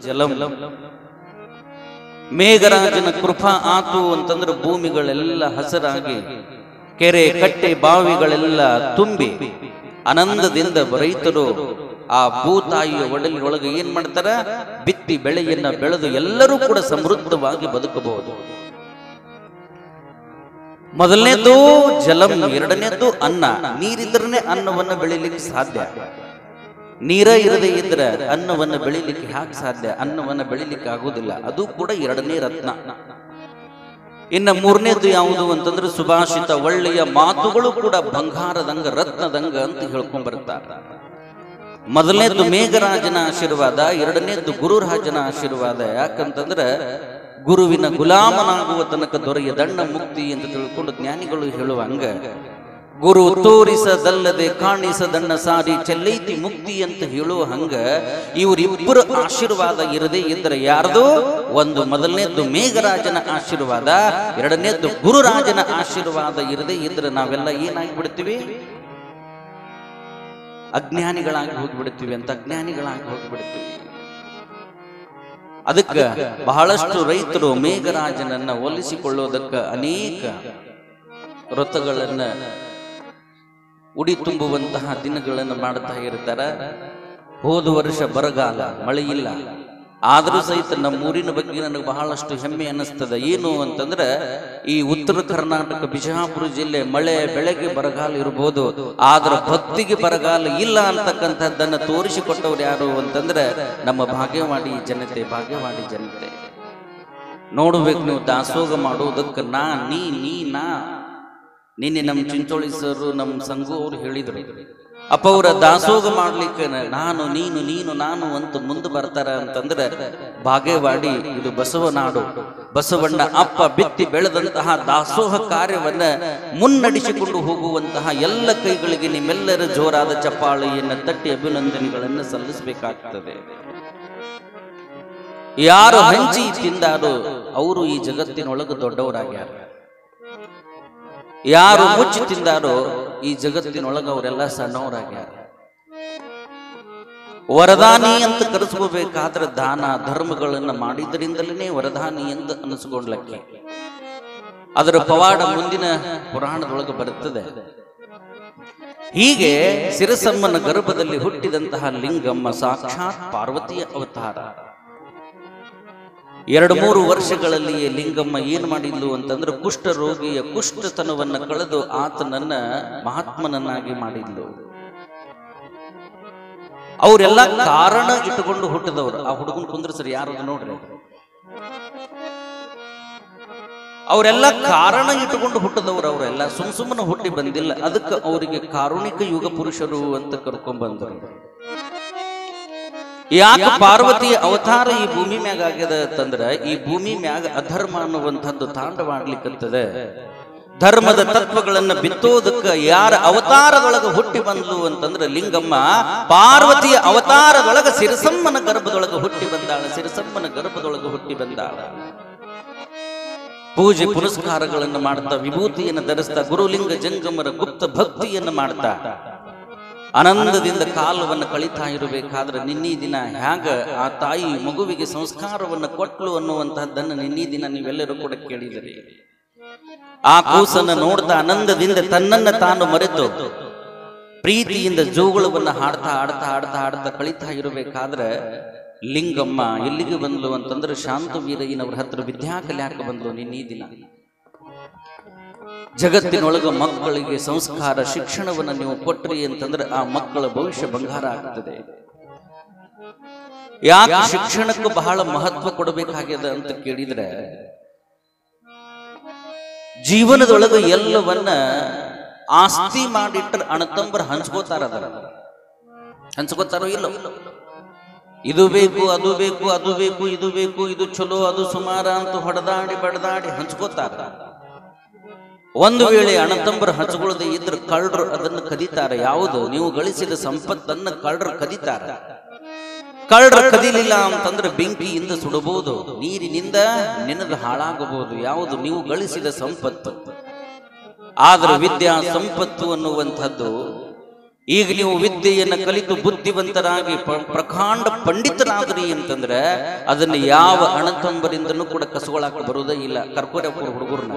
ಜಲಂ. ಮೇಘರಾಜನ ಕೃಪಾ ಆತು ಅಂತಂದ್ರೆ ಭೂಮಿಗಳೆಲ್ಲ ಹಸರಾಗಿ ಕೆರೆ ಕಟ್ಟೆ ಬಾವಿಗಳೆಲ್ಲ ತುಂಬಿ ಆನಂದದಿಂದ ರೈತರು ಆ ಭೂತಾಯಿಯ ಒಡಲಿನೊಳಗೆ ಏನ್ ಮಾಡ್ತಾರ, ಬಿತ್ತಿ ಬೆಳೆಯನ್ನ ಬೆಳೆದು ಎಲ್ಲರೂ ಕೂಡ ಸಮೃದ್ಧವಾಗಿ ಬದುಕಬಹುದು. ಮೊದಲನೇದು ಜಲಂ, ಎರಡನೇದು ಅನ್ನ. ನೀರಿದ್ರನೆ ಅನ್ನವನ್ನು ಬೆಳಿಲಿಕ್ಕೆ ಸಾಧ್ಯ. ನೀರ ಇರದೇ ಇದ್ರೆ ಅನ್ನವನ್ನು ಬೆಳಿಲಿಕ್ಕೆ ಯಾಕೆ ಸಾಧ್ಯ? ಅನ್ನವನ್ನು ಬೆಳಿಲಿಕ್ಕೆ ಆಗುವುದಿಲ್ಲ. ಅದು ಕೂಡ ಎರಡನೇ ರತ್ನ. ಇನ್ನು ಮೂರನೇದು ಯಾವುದು ಅಂತಂದ್ರೆ ಸುಭಾಷಿತ. ಒಳ್ಳೆಯ ಮಾತುಗಳು ಕೂಡ ಬಂಗಾರದಂಗ ರತ್ನದಂಗ ಅಂತ ಹೇಳ್ಕೊಂಡ್ ಬರ್ತಾರೆ. ಮೊದಲನೇದು ಮೇಘರಾಜನ ಆಶೀರ್ವಾದ, ಎರಡನೇದು ಗುರುರಾಜನ ಆಶೀರ್ವಾದ. ಯಾಕಂತಂದ್ರೆ ಗುರುವಿನ ಗುಲಾಮನಾಗುವ ತನಕ ದೊರೆಯದಣ್ಣ ಮುಕ್ತಿ ಅಂತ ತಿಳ್ಕೊಂಡು ಜ್ಞಾನಿಗಳು ಹೇಳುವಂಗ, ಗುರು ತೋರಿಸದಲ್ಲದೆ ಕಾಣಿಸದಣ್ಣ ಸಾರಿ ಚೆಲ್ಲೈತಿ ಮುಕ್ತಿ ಅಂತ ಹೇಳುವ ಹಂಗ ಇವರಿಬ್ಬರು ಆಶೀರ್ವಾದ ಇರದೇ ಇದ್ರೆ ಯಾರ್ದು? ಒಂದು ಮೊದಲನೇದ್ದು ಮೇಘರಾಜನ ಆಶೀರ್ವಾದ, ಎರಡನೇದ್ದು ಗುರುರಾಜನ ಆಶೀರ್ವಾದ ಇರದೇ ಇದ್ರೆ ನಾವೆಲ್ಲ ಏನಾಗಿ ಬಿಡ್ತೀವಿ? ಅಜ್ಞಾನಿಗಳಾಗಿ ಹೋಗಿಬಿಡ್ತೀವಿ ಅಂತ ಅಜ್ಞಾನಿಗಳಾಗಿ ಹೋಗಿಬಿಡ್ತೀವಿ. ಅದಕ್ಕೆ ಬಹಳಷ್ಟು ರೈತರು ಮೇಘರಾಜನನ್ನ ಒಲಿಸಿಕೊಳ್ಳುವುದಕ್ಕೆ ಅನೇಕ ವ್ರತಗಳನ್ನ ಉಡಿ ತುಂಬುವಂತಹ ದಿನಗಳನ್ನು ಮಾಡ್ತಾ ಇರ್ತಾರ. ಹೋದ ವರ್ಷ ಬರಗಾಲ, ಮಳೆ ಇಲ್ಲ. ಆದರೂ ಸಹಿತ ನಮ್ಮೂರಿನ ಬಗ್ಗೆ ನನಗೆ ಬಹಳಷ್ಟು ಹೆಮ್ಮೆ ಅನ್ನಿಸ್ತದೆ. ಏನು ಅಂತಂದ್ರೆ ಈ ಉತ್ತರ ಕರ್ನಾಟಕ ಬಿಜಾಪುರ ಜಿಲ್ಲೆ ಮಳೆ ಬೆಳೆಗೆ ಬರಗಾಲ ಇರಬಹುದು, ಆದ್ರೆ ಭಕ್ತಿಗೆ ಬರಗಾಲ ಇಲ್ಲ ಅಂತಕ್ಕಂಥದ್ದನ್ನ ತೋರಿಸಿಕೊಟ್ಟವ್ರು ಯಾರು ಅಂತಂದ್ರೆ ನಮ್ಮ ಭಾಗ್ಯವಾಡಿ ಜನತೆ. ಭಾಗ್ಯವಾಡಿ ಜನತೆ ನೋಡ್ಬೇಕು ನೀವು. ದಾಸೋಗ ಮಾಡುವುದಕ್ಕೆ ನಾ ನೀ ನಾ ನಿನ್ನೆ ನಮ್ಮ ಚಿಂಚೋಳಿ ಸರ್ ನಮ್ಮ ಸಂಘು ಅವ್ರು ಹೇಳಿದ್ರು, ಅಪ್ಪ ಅವರ ದಾಸೋಗ ಮಾಡ್ಲಿಕ್ಕೆ ನಾನು ನೀನು ನಾನು ಅಂತ ಮುಂದೆ ಬರ್ತಾರ ಅಂತಂದ್ರೆ ಭಾಗ್ಯವಾಡಿ ಇದು ಬಸವನಾಡು. ಬಸವಣ್ಣ ಅಪ್ಪ ಬಿತ್ತಿ ಬೆಳೆದಂತಹ ದಾಸೋಹ ಕಾರ್ಯವನ್ನ ಮುನ್ನಡೆಸಿಕೊಂಡು ಹೋಗುವಂತಹ ಎಲ್ಲ ಕೈಗಳಿಗೆ ನಿಮ್ಮೆಲ್ಲರ ಜೋರಾದ ಚಪ್ಪಾಳೆಯನ್ನು ತಟ್ಟಿ ಅಭಿನಂದನೆಗಳನ್ನು ಸಲ್ಲಿಸಬೇಕಾಗ್ತದೆ. ಯಾರು ಹಂಚಿ ತಿಂದಾರೋ ಅವರು ಈ ಜಗತ್ತಿನೊಳಗೆ ದೊಡ್ಡವರಾಗ್ಯಾರ. ಯಾರು ಮುಚ್ಚಿ ತಿಂದಾರೋ ಈ ಜಗತ್ತಿನೊಳಗೆ ಅವರೆಲ್ಲ ಸಣ್ಣವರಾಗ್ಯಾರ. ವರದಾನಿ ಅಂತ ಕರೆಸ್ಕೋಬೇಕಾದ್ರೆ ದಾನ ಧರ್ಮಗಳನ್ನ ಮಾಡಿದ್ರಿಂದಲೇ ವರದಾನಿ ಅಂತ ಅನಿಸ್ಕೊಂಡ್ಲಕ್ಕೆ. ಅದರ ಪವಾಡ ಮುಂದಿನ ಪುರಾಣದೊಳಗೆ ಬರುತ್ತದೆ. ಹೀಗೆ ಸಿರಸಮ್ಮನ ಗರ್ಭದಲ್ಲಿ ಹುಟ್ಟಿದಂತಹ ಲಿಂಗಮ್ಮ ಸಾಕ್ಷಾತ್ ಪಾರ್ವತಿಯ ಅವತಾರ. 2-3 ವರ್ಷಗಳಲ್ಲಿಯೇ ಲಿಂಗಮ್ಮ ಏನ್ ಮಾಡಿದ್ಲು ಅಂತಂದ್ರೆ ಕುಷ್ಠ ರೋಗಿಯ ಕುಷ್ಠತನವನ್ನ ಕಳೆದು ಆತನನ್ನ ಮಹಾತ್ಮನನ್ನಾಗಿ ಮಾಡಿದ್ಲು. ಅವರೆಲ್ಲ ಕಾರಣ ಇಟ್ಟುಕೊಂಡು ಹುಟ್ಟಿದವರು. ಆ ಹುಡುಗನ್ ಕುಂದ್ರಸರಿ ಯಾರು ನೋಡ್ರಿ, ಅವರೆಲ್ಲ ಕಾರಣ ಇಟ್ಟುಕೊಂಡು ಹುಟ್ಟಿದವರು. ಅವರೆಲ್ಲ ಸುಮ್ಮನೆ ಹುಟ್ಟಿ ಬಂದಿಲ್ಲ. ಅದಕ್ಕೆ ಅವರಿಗೆ ಕಾರುಣಿಕ ಯುಗ ಪುರುಷರು ಅಂತ ಕರ್ಕೊಂಡ್ ಬಂದರು. ಯಾಕೆ ಪಾರ್ವತಿಯ ಅವತಾರ ಈ ಭೂಮಿ ಮ್ಯಾಗ ಆಗ್ಯದ ಅಂತಂದ್ರ ಈ ಭೂಮಿ ಮ್ಯಾಗ ಅಧರ್ಮ ಅನ್ನುವಂಥದ್ದು ತಾಂಡವಾಡ್ಲಿಕ್ಕಂತದ. ಧರ್ಮದ ತತ್ವಗಳನ್ನ ಬಿತ್ತೋದಕ್ಕೆ ಯಾರ ಅವತಾರದೊಳಗೆ ಹುಟ್ಟಿ ಬಂದ್ಲು ಅಂತಂದ್ರೆ ಲಿಂಗಮ್ಮ ಪಾರ್ವತಿಯ ಅವತಾರದೊಳಗೆ ಸಿರಸಮ್ಮನ ಗರ್ಭದೊಳಗೆ ಹುಟ್ಟಿ ಬಂದಾಳ. ಸಿರಸಮ್ಮನ ಗರ್ಭದೊಳಗೆ ಹುಟ್ಟಿ ಬಂದಾಳ. ಪೂಜೆ ಪುನಸ್ಕಾರಗಳನ್ನು ಮಾಡ್ತಾ, ವಿಭೂತಿಯನ್ನು ಧರಿಸ್ತಾ, ಗುರುಲಿಂಗ ಜಂಗಮರ ಗುಪ್ತ ಭಕ್ತಿಯನ್ನು ಮಾಡ್ತಾ ಆನಂದದಿಂದ ಕಾಲವನ್ನು ಕಳೀತಾ ಇರಬೇಕಾದ್ರೆ ನಿನ್ನೆ ದಿನ ಹ್ಯಾಗ ಆ ತಾಯಿ ಮಗುವಿಗೆ ಸಂಸ್ಕಾರವನ್ನು ಕೊಟ್ಲು ಅನ್ನುವಂತಹದ್ದನ್ನು ನಿನ್ನೆ ದಿನ ನೀವೆಲ್ಲರೂ ಕೂಡ ಕೇಳಿದಿರಿ. ಆ ಕೂಸನ್ನು ನೋಡ್ತಾ ಆನಂದದಿಂದ ತನ್ನನ್ನ ತಾನು ಮರೆತು ಪ್ರೀತಿಯಿಂದ ಜೋಗುಳವನ್ನ ಹಾಡ್ತಾ ಆಡ್ತಾ ಆಡ್ತಾ ಆಡ್ತಾ ಕಳೀತಾ ಇರಬೇಕಾದ್ರೆ ಲಿಂಗಮ್ಮ ಎಲ್ಲಿಗೆ ಬಂದ್ಲು ಅಂತಂದ್ರೆ ಶಾಂತವೀರಯ್ಯನವ್ರ ಹತ್ರ ವಿದ್ಯಾ ಕಲ್ಯಾಣಕ್ಕೆ ಬಂದ್ಲು ನಿನ್ನೆ ದಿನ. ಜಗತ್ತಿನೊಳಗ ಮಕ್ಕಳಿಗೆ ಸಂಸ್ಕಾರ ಶಿಕ್ಷಣವನ್ನು ನೀವು ಕೊಟ್ರಿ ಅಂತಂದ್ರೆ ಆ ಮಕ್ಕಳ ಭವಿಷ್ಯ ಬಂಗಾರ ಆಗ್ತದೆ. ಯಾಕೆ ಶಿಕ್ಷಣಕ್ಕೂ ಬಹಳ ಮಹತ್ವ ಕೊಡಬೇಕಾಗ್ಯದ ಅಂತ ಕೇಳಿದ್ರೆ ಜೀವನದೊಳಗ ಎಲ್ಲವನ್ನ ಆಸ್ತಿ ಮಾಡಿಟ್ರೆ ಅಣ್ಣತಂಬರು ಹಂಚ್ಕೋತಾರೋ ಇಲ್ಲೋ. ಇದು ಬೇಕು ಅದು ಬೇಕು ಅದು ಬೇಕು ಇದು ಬೇಕು ಇದು ಚಲೋ ಅದು ಸುಮಾರ ಅಂತ ಹೊಡೆದಾಡಿ ಬಡದಾಡಿ ಹಂಚ್ಕೋತಾರ. ಒಂದು ವೇಳೆ ಅಣ್ಣತಂಬರು ಹಂಚ್ಕೊಳ್ಳದೆ ಇದ್ರೆ ಕಳ್ಳರು ಅದನ್ನು ಕದೀತಾರೆ. ಯಾವುದು ನೀವು ಗಳಿಸಿದ ಸಂಪತ್ತನ್ನು ಕಳ್ಳರು ಕದೀತಾರೆ. ಕಳ್ಳರು ಕದೀಲಿಲ್ಲ ಅಂತಂದ್ರೆ ಬೆಂಕಿಯಿಂದ ಸುಡಬಹುದು, ನೀರಿನಿಂದ ನೆನೆದು ಹಾಳಾಗಬಹುದು. ಯಾವುದು ನೀವು ಗಳಿಸಿದ ಸಂಪತ್ತು. ಆದ್ರೆ ವಿದ್ಯಾ ಸಂಪತ್ತು ಅನ್ನುವಂಥದ್ದು ಈಗ ನೀವು ವಿದ್ಯೆಯನ್ನು ಕಲಿತು ಬುದ್ಧಿವಂತರಾಗಿ ಪ್ರಕಾಂಡ ಪಂಡಿತರಾದ್ರಿ ಅಂತಂದ್ರೆ ಅದನ್ನ ಯಾವ ಅಣ್ಣತಂಬರಿಂದನೂ ಕೂಡ ಕಸಗೊಳಕ್ಕೆ ಬರುವುದೇ ಇಲ್ಲ. ಕರ್ಕೋರಪ್ಪರು ಹುಡುಗರ್ನ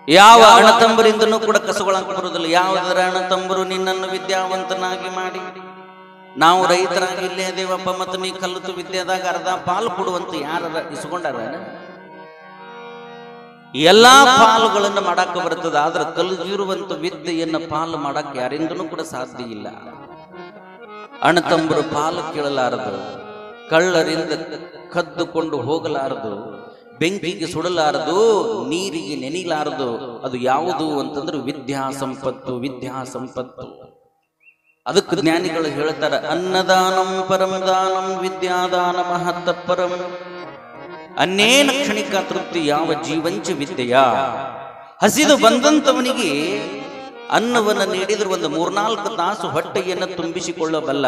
ಯಾವ ಅಣ್ಣತಂಬರಿಂದನೂ ಕೂಡ ಕಸಗೊಳಕ್ಕೆ ಬರುವುದಿಲ್ಲ. ಯಾವುದರ ಅಣ್ಣತಂಬರು ನಿನ್ನನ್ನು ವಿದ್ಯಾವಂತನಾಗಿ ಮಾಡಿ ನಾವು ರೈತರಾಗಿ ಇಲ್ಲೇ ದೇವಪ್ಪ ಮತ್ತು ನೀ ಕಲಿತು ವಿದ್ಯೆದಾಗ ಅರ್ಧ ಪಾಲು ಕೊಡುವಂತ ಯಾರ ಇಸ್ಕೊಂಡಾರ? ಎಲ್ಲಾ ಪಾಲುಗಳನ್ನು ಮಾಡಾಕ ಬರ್ತದೆ, ಆದ್ರೆ ಕಲಿತಿರುವಂತ ವಿದ್ಯೆಯನ್ನ ಪಾಲು ಮಾಡಕ್ ಯಾರಿಂದನೂ ಕೂಡ ಸಾಧ್ಯ ಇಲ್ಲ. ಅಣ್ಣತಂಬರು ಪಾಲು ಕೇಳಲಾರದು, ಕಳ್ಳರಿಂದ ಕದ್ದುಕೊಂಡು ಹೋಗಲಾರದು, ಬೆಂಕಿಗೆ ಸುಡಲಾರದು, ನೀರಿಗೆ ನೆನಿಲಾರದು. ಅದು ಯಾವುದು ಅಂತಂದ್ರೆ ವಿದ್ಯಾ ಸಂಪತ್ತು, ವಿದ್ಯಾ ಸಂಪತ್ತು. ಅದಕ್ಕೆ ಜ್ಞಾನಿಗಳು ಹೇಳ್ತಾರೆ, ಅನ್ನದಾನಂ ಪರಂ ದಾನಂ ವಿದ್ಯಾದಾನ ಮಹತ್ತ ಪರಂ. ಅನ್ನೇನ ಕ್ಷಣಿಕ ತೃಪ್ತಿ ಯಾವ ಜೀವಂಚ ವಿದ್ಯೆಯ. ಹಸಿದು ಬಂದಂತವನಿಗೆ ಅನ್ನವನ್ನು ನೀಡಿದ್ರೆ ಒಂದು 3-4 ತಾಸು ಹೊಟ್ಟೆಯನ್ನು ತುಂಬಿಸಿಕೊಳ್ಳಬಲ್ಲ.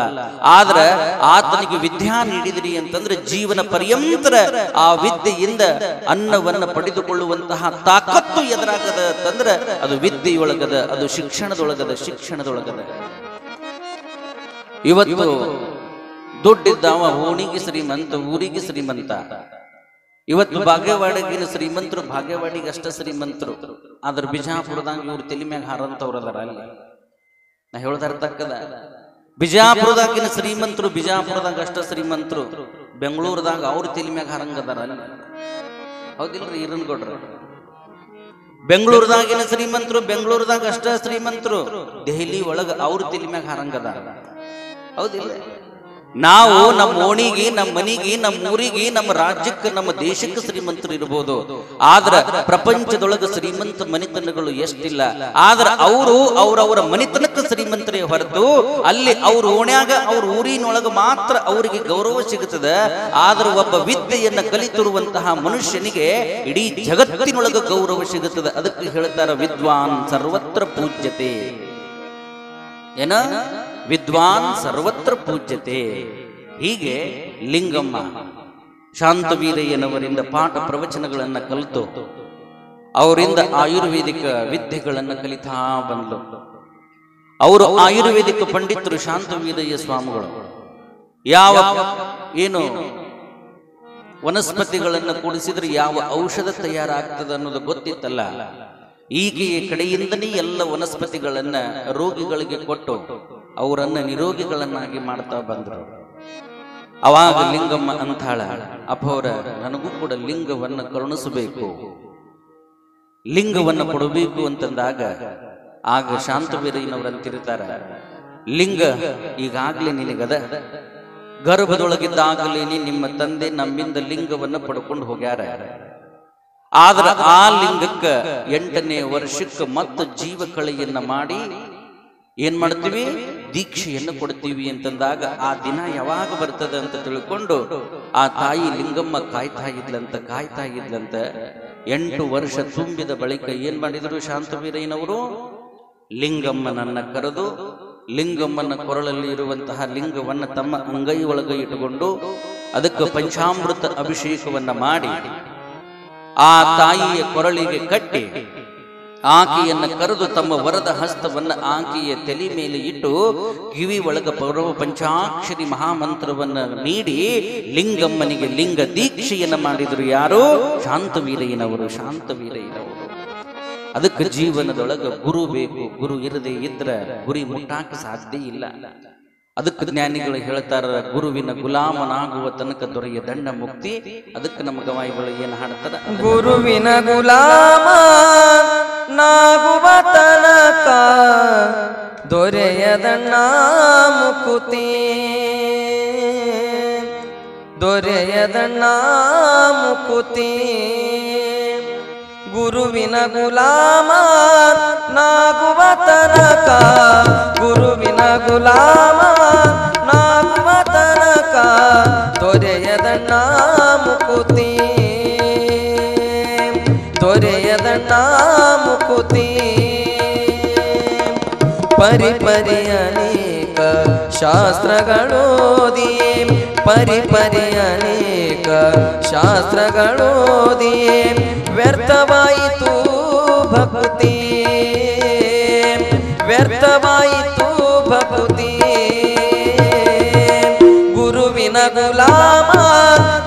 ಆದ್ರೆ ಆತನಿಗೆ ವಿದ್ಯಾ ನೀಡಿದ್ರಿ ಅಂತಂದ್ರೆ ಜೀವನ ಪರ್ಯಂತರ ಆ ವಿದ್ಯೆಯಿಂದ ಅನ್ನವನ್ನು ಪಡೆದುಕೊಳ್ಳುವಂತಹ ತಾಕತ್ತು ಎದುರಾಗದ ಅಂತಂದ್ರೆ ಅದು ವಿದ್ಯೆಯೊಳಗದ, ಅದು ಶಿಕ್ಷಣದೊಳಗದ. ಇವತ್ತು ದುಡ್ಡಿದ್ದಾವ ಓಣಿಗೆ ಶ್ರೀಮಂತ, ಊರಿಗೆ ಶ್ರೀಮಂತ. ಇವತ್ತು ಬಾಗೇವಾಡಿಗಿನ ಶ್ರೀಮಂತರು ಬಾಗೇವಾಡಿಗೆ ಅಷ್ಟ ಶ್ರೀಮಂತರು, ಆದ್ರ ಬಿಜಾಪುರದಾಗ ಇವ್ರು ತಲೆ ಮ್ಯಾಗ ಹಾರಂತವ್ರದಾರ. ಅಲ್ಲಿ ನಾ ಹೇಳ್ದಾರ್ತಕ್ಕದ ಬಿಜಾಪುರದಾಗಿನ ಶ್ರೀಮಂತರು ಬಿಜಾಪುರದಾಗ ಅಷ್ಟ ಶ್ರೀಮಂತರು, ಬೆಂಗಳೂರದಾಗ ಅವ್ರ ತಲೆ ಮ್ಯಾಗ ಹಾರಂಗದಾರ. ಅಲ್ಲಿ ಹೌದಿಲ್ರಿ ಈರನ್ಗೌಡ್ರ? ಬೆಂಗಳೂರದಾಗಿನ ಶ್ರೀಮಂತರು ಬೆಂಗಳೂರದಾಗ ಅಷ್ಟ ಶ್ರೀಮಂತರು, ದೆಹಲಿ ಒಳಗ ಅವ್ರ ತಲೆ ಮ್ಯಾಗ ಹಾರಂಗದಾರ. ಹೌದಿಲ್ಲ? ನಾವು ನಮ್ಮ ಓಣಿಗೆ, ನಮ್ಮ ಮನಿಗೆ, ನಮ್ಮ ಊರಿಗೆ, ನಮ್ಮ ರಾಜ್ಯಕ್ಕೆ, ನಮ್ಮ ದೇಶಕ್ಕೆ ಶ್ರೀಮಂತರು ಇರಬಹುದು, ಆದ್ರ ಪ್ರಪಂಚದೊಳಗ ಶ್ರೀಮಂತ ಮನಿತನಗಳು ಎಷ್ಟಿಲ್ಲ. ಆದ್ರ ಅವರು ಅವರವರ ಮನಿತನಕ್ಕೆ ಶ್ರೀಮಂತರೇ ಹೊರತು ಅಲ್ಲಿ ಅವ್ರ ಓಣ್ಯಾಗ ಅವ್ರ ಊರಿನೊಳಗ ಮಾತ್ರ ಅವರಿಗೆ ಗೌರವ ಸಿಗುತ್ತದೆ. ಆದ್ರೆ ಒಬ್ಬ ವಿದ್ಯೆಯನ್ನ ಕಲಿತಿರುವಂತಹ ಮನುಷ್ಯನಿಗೆ ಇಡೀ ಜಗತ್ತಿನೊಳಗ ಗೌರವ ಸಿಗುತ್ತದೆ. ಅದಕ್ಕೆ ಹೇಳ್ತಾರ ವಿದ್ವಾನ್ ಸರ್ವತ್ರ ಪೂಜ್ಯತೆ. ಏನ? ವಿದ್ವಾನ್ ಸರ್ವತ್ರ ಪೂಜ್ಯತೆ. ಹೀಗೆ ಲಿಂಗಮ್ಮ ಶಾಂತವೀರಯ್ಯನವರಿಂದ ಪಾಠ ಪ್ರವಚನಗಳನ್ನ ಕಲಿತು ಅವರಿಂದ ಆಯುರ್ವೇದಿಕ ವಿದ್ಯೆಗಳನ್ನು ಕಲಿತಾ ಬಂದ್ಲು. ಅವರು ಆಯುರ್ವೇದಿಕ ಪಂಡಿತರು ಶಾಂತವೀರಯ್ಯ ಸ್ವಾಮಿಗಳು. ಯಾವ ಏನು ವನಸ್ಪತಿಗಳನ್ನು ಕೂಡಿಸಿದ್ರೆ ಯಾವ ಔಷಧ ತಯಾರಾಗ್ತದೆ ಅನ್ನೋದು ಗೊತ್ತಿತ್ತಲ್ಲ. ಈಕೆಯ ಕಡೆಯಿಂದನೇ ಎಲ್ಲ ವನಸ್ಪತಿಗಳನ್ನ ರೋಗಿಗಳಿಗೆ ಕೊಟ್ಟು ಅವರನ್ನ ನಿರೋಗಿಗಳನ್ನಾಗಿ ಮಾಡ್ತಾ ಬಂದರು. ಅವಾಗ ಲಿಂಗಮ್ಮ ಅಂತಾಳ, ಅಪೋರ ನನಗೂ ಕೂಡ ಲಿಂಗವನ್ನು ಕರುಣಿಸಬೇಕು, ಲಿಂಗವನ್ನು ಕೊಡಬೇಕು ಅಂತಂದಾಗ ಆಗ ಶಾಂತವೀರಯ್ಯನವರಂತಿರ್ತಾರ, ಲಿಂಗ ಈಗಾಗಲೇ ನಿನಗದ, ಗರ್ಭದೊಳಗಿದ್ದಾಗಲೇ ನಿಮ್ಮ ತಂದೆ ನಮ್ಮಿಂದ ಲಿಂಗವನ್ನು ಪಡ್ಕೊಂಡು ಹೋಗ್ಯಾರ. ಆದ್ರೆ ಆ ಲಿಂಗಕ್ಕ 8ನೇ ವರ್ಷಕ್ಕೆ ಮತ್ತು ಜೀವಕಳೆಯನ್ನ ಮಾಡಿ ಏನ್ ಮಾಡ್ತೀವಿ? ದೀಕ್ಷೆಯನ್ನು ಕೊಡ್ತೀವಿ ಅಂತಂದಾಗ ಆ ದಿನ ಯಾವಾಗ ಬರ್ತದೆ ಅಂತ ತಿಳ್ಕೊಂಡು ಆ ತಾಯಿ ಲಿಂಗಮ್ಮ ಕಾಯ್ತಾ ಇದ್ಲಂತ. 8 ವರ್ಷ ತುಂಬಿದ ಬಳಿಕ ಏನ್ ಮಾಡಿದ್ರು ಶಾಂತವೀರಯ್ಯನವರು? ಲಿಂಗಮ್ಮನನ್ನ ಕರೆದು ಲಿಂಗಮ್ಮನ ಕೊರಳಲ್ಲಿ ಇರುವಂತಹ ಲಿಂಗವನ್ನ ತಮ್ಮ ಅಂಗೈ ಒಳಗೆ ಇಟ್ಟುಕೊಂಡು ಅದಕ್ಕೆ ಪಂಚಾಮೃತ ಅಭಿಷೇಕವನ್ನ ಮಾಡಿ ಆ ತಾಯಿಯ ಕೊರಳಿಗೆ ಕಟ್ಟಿ ಆಕೆಯನ್ನ ಕರೆದು ತಮ್ಮ ವರದ ಹಸ್ತವನ್ನ ಆಕೆಯ ತಲೆ ಮೇಲೆ ಇಟ್ಟು ಕಿವಿ ಒಳಗ ಪಂಚಾಕ್ಷರಿ ಮಹಾಮಂತ್ರವನ್ನ ನೀಡಿ ಲಿಂಗಮ್ಮನಿಗೆ ಲಿಂಗ ದೀಕ್ಷೆಯನ್ನ ಮಾಡಿದ್ರು. ಯಾರು? ಶಾಂತವೀರಯ್ಯನವರು. ಅದಕ್ಕೆ ಜೀವನದೊಳಗ ಗುರು ಬೇಕು. ಗುರು ಇರದೇ ಇದ್ರ ಗುರಿ ಮುಟ್ಟಾಕ ಸಾಧ್ಯ ಇಲ್ಲ. ಅದಕ್ಕೆ ಜ್ಞಾನಿಗಳು ಹೇಳ್ತಾರ, ಗುರುವಿನ ಗುಲಾಮನಾಗುವ ತನಕ ದೊರೆಯ ದಂಡ ಮುಕ್ತಿ. ಅದಕ್ಕೆ ನಮ್ಮ ಗವಾಯಿಗಳು ಏನ್ ಹಾಡ್ತಾರ? ಗುರುವಿನ ಗುಲಾಮ ನಾಗುವ ತನಕ ದೊರೆಯದಣ್ಣ ಮುಕುತಿ, ದೊರೆಯದಣ್ಣ ಮುಕುತಿ. ಗುರುವಿನ ಗುಲಾಮ ನಾಗುವ ತನಕ, ಗುರುವಿನ ಗುಲಾಮ ನಾಗುವ ತನಕ ದೊರೆಯದಣ್ಣ ಮುಕುತಿ, ದೊರೆಯದಣ್ಣ ಮುಕುತಿ. ಪರಿಪರಿ ಅನೇಕ ಶಾಸ್ತ್ರಗಳೋದಿ, ಪರಿಪರಿ ಅನೇಕ ಶಾಸ್ತ್ರಗಳೋದಿ ವ್ಯರ್ಥವಾಯಿತು ಭಕ್ತಿ, ವ್ಯರ್ಥವಾಯಿತು ಭಕುತಿ ಗುರುವಿನ ಗುಲಾಮ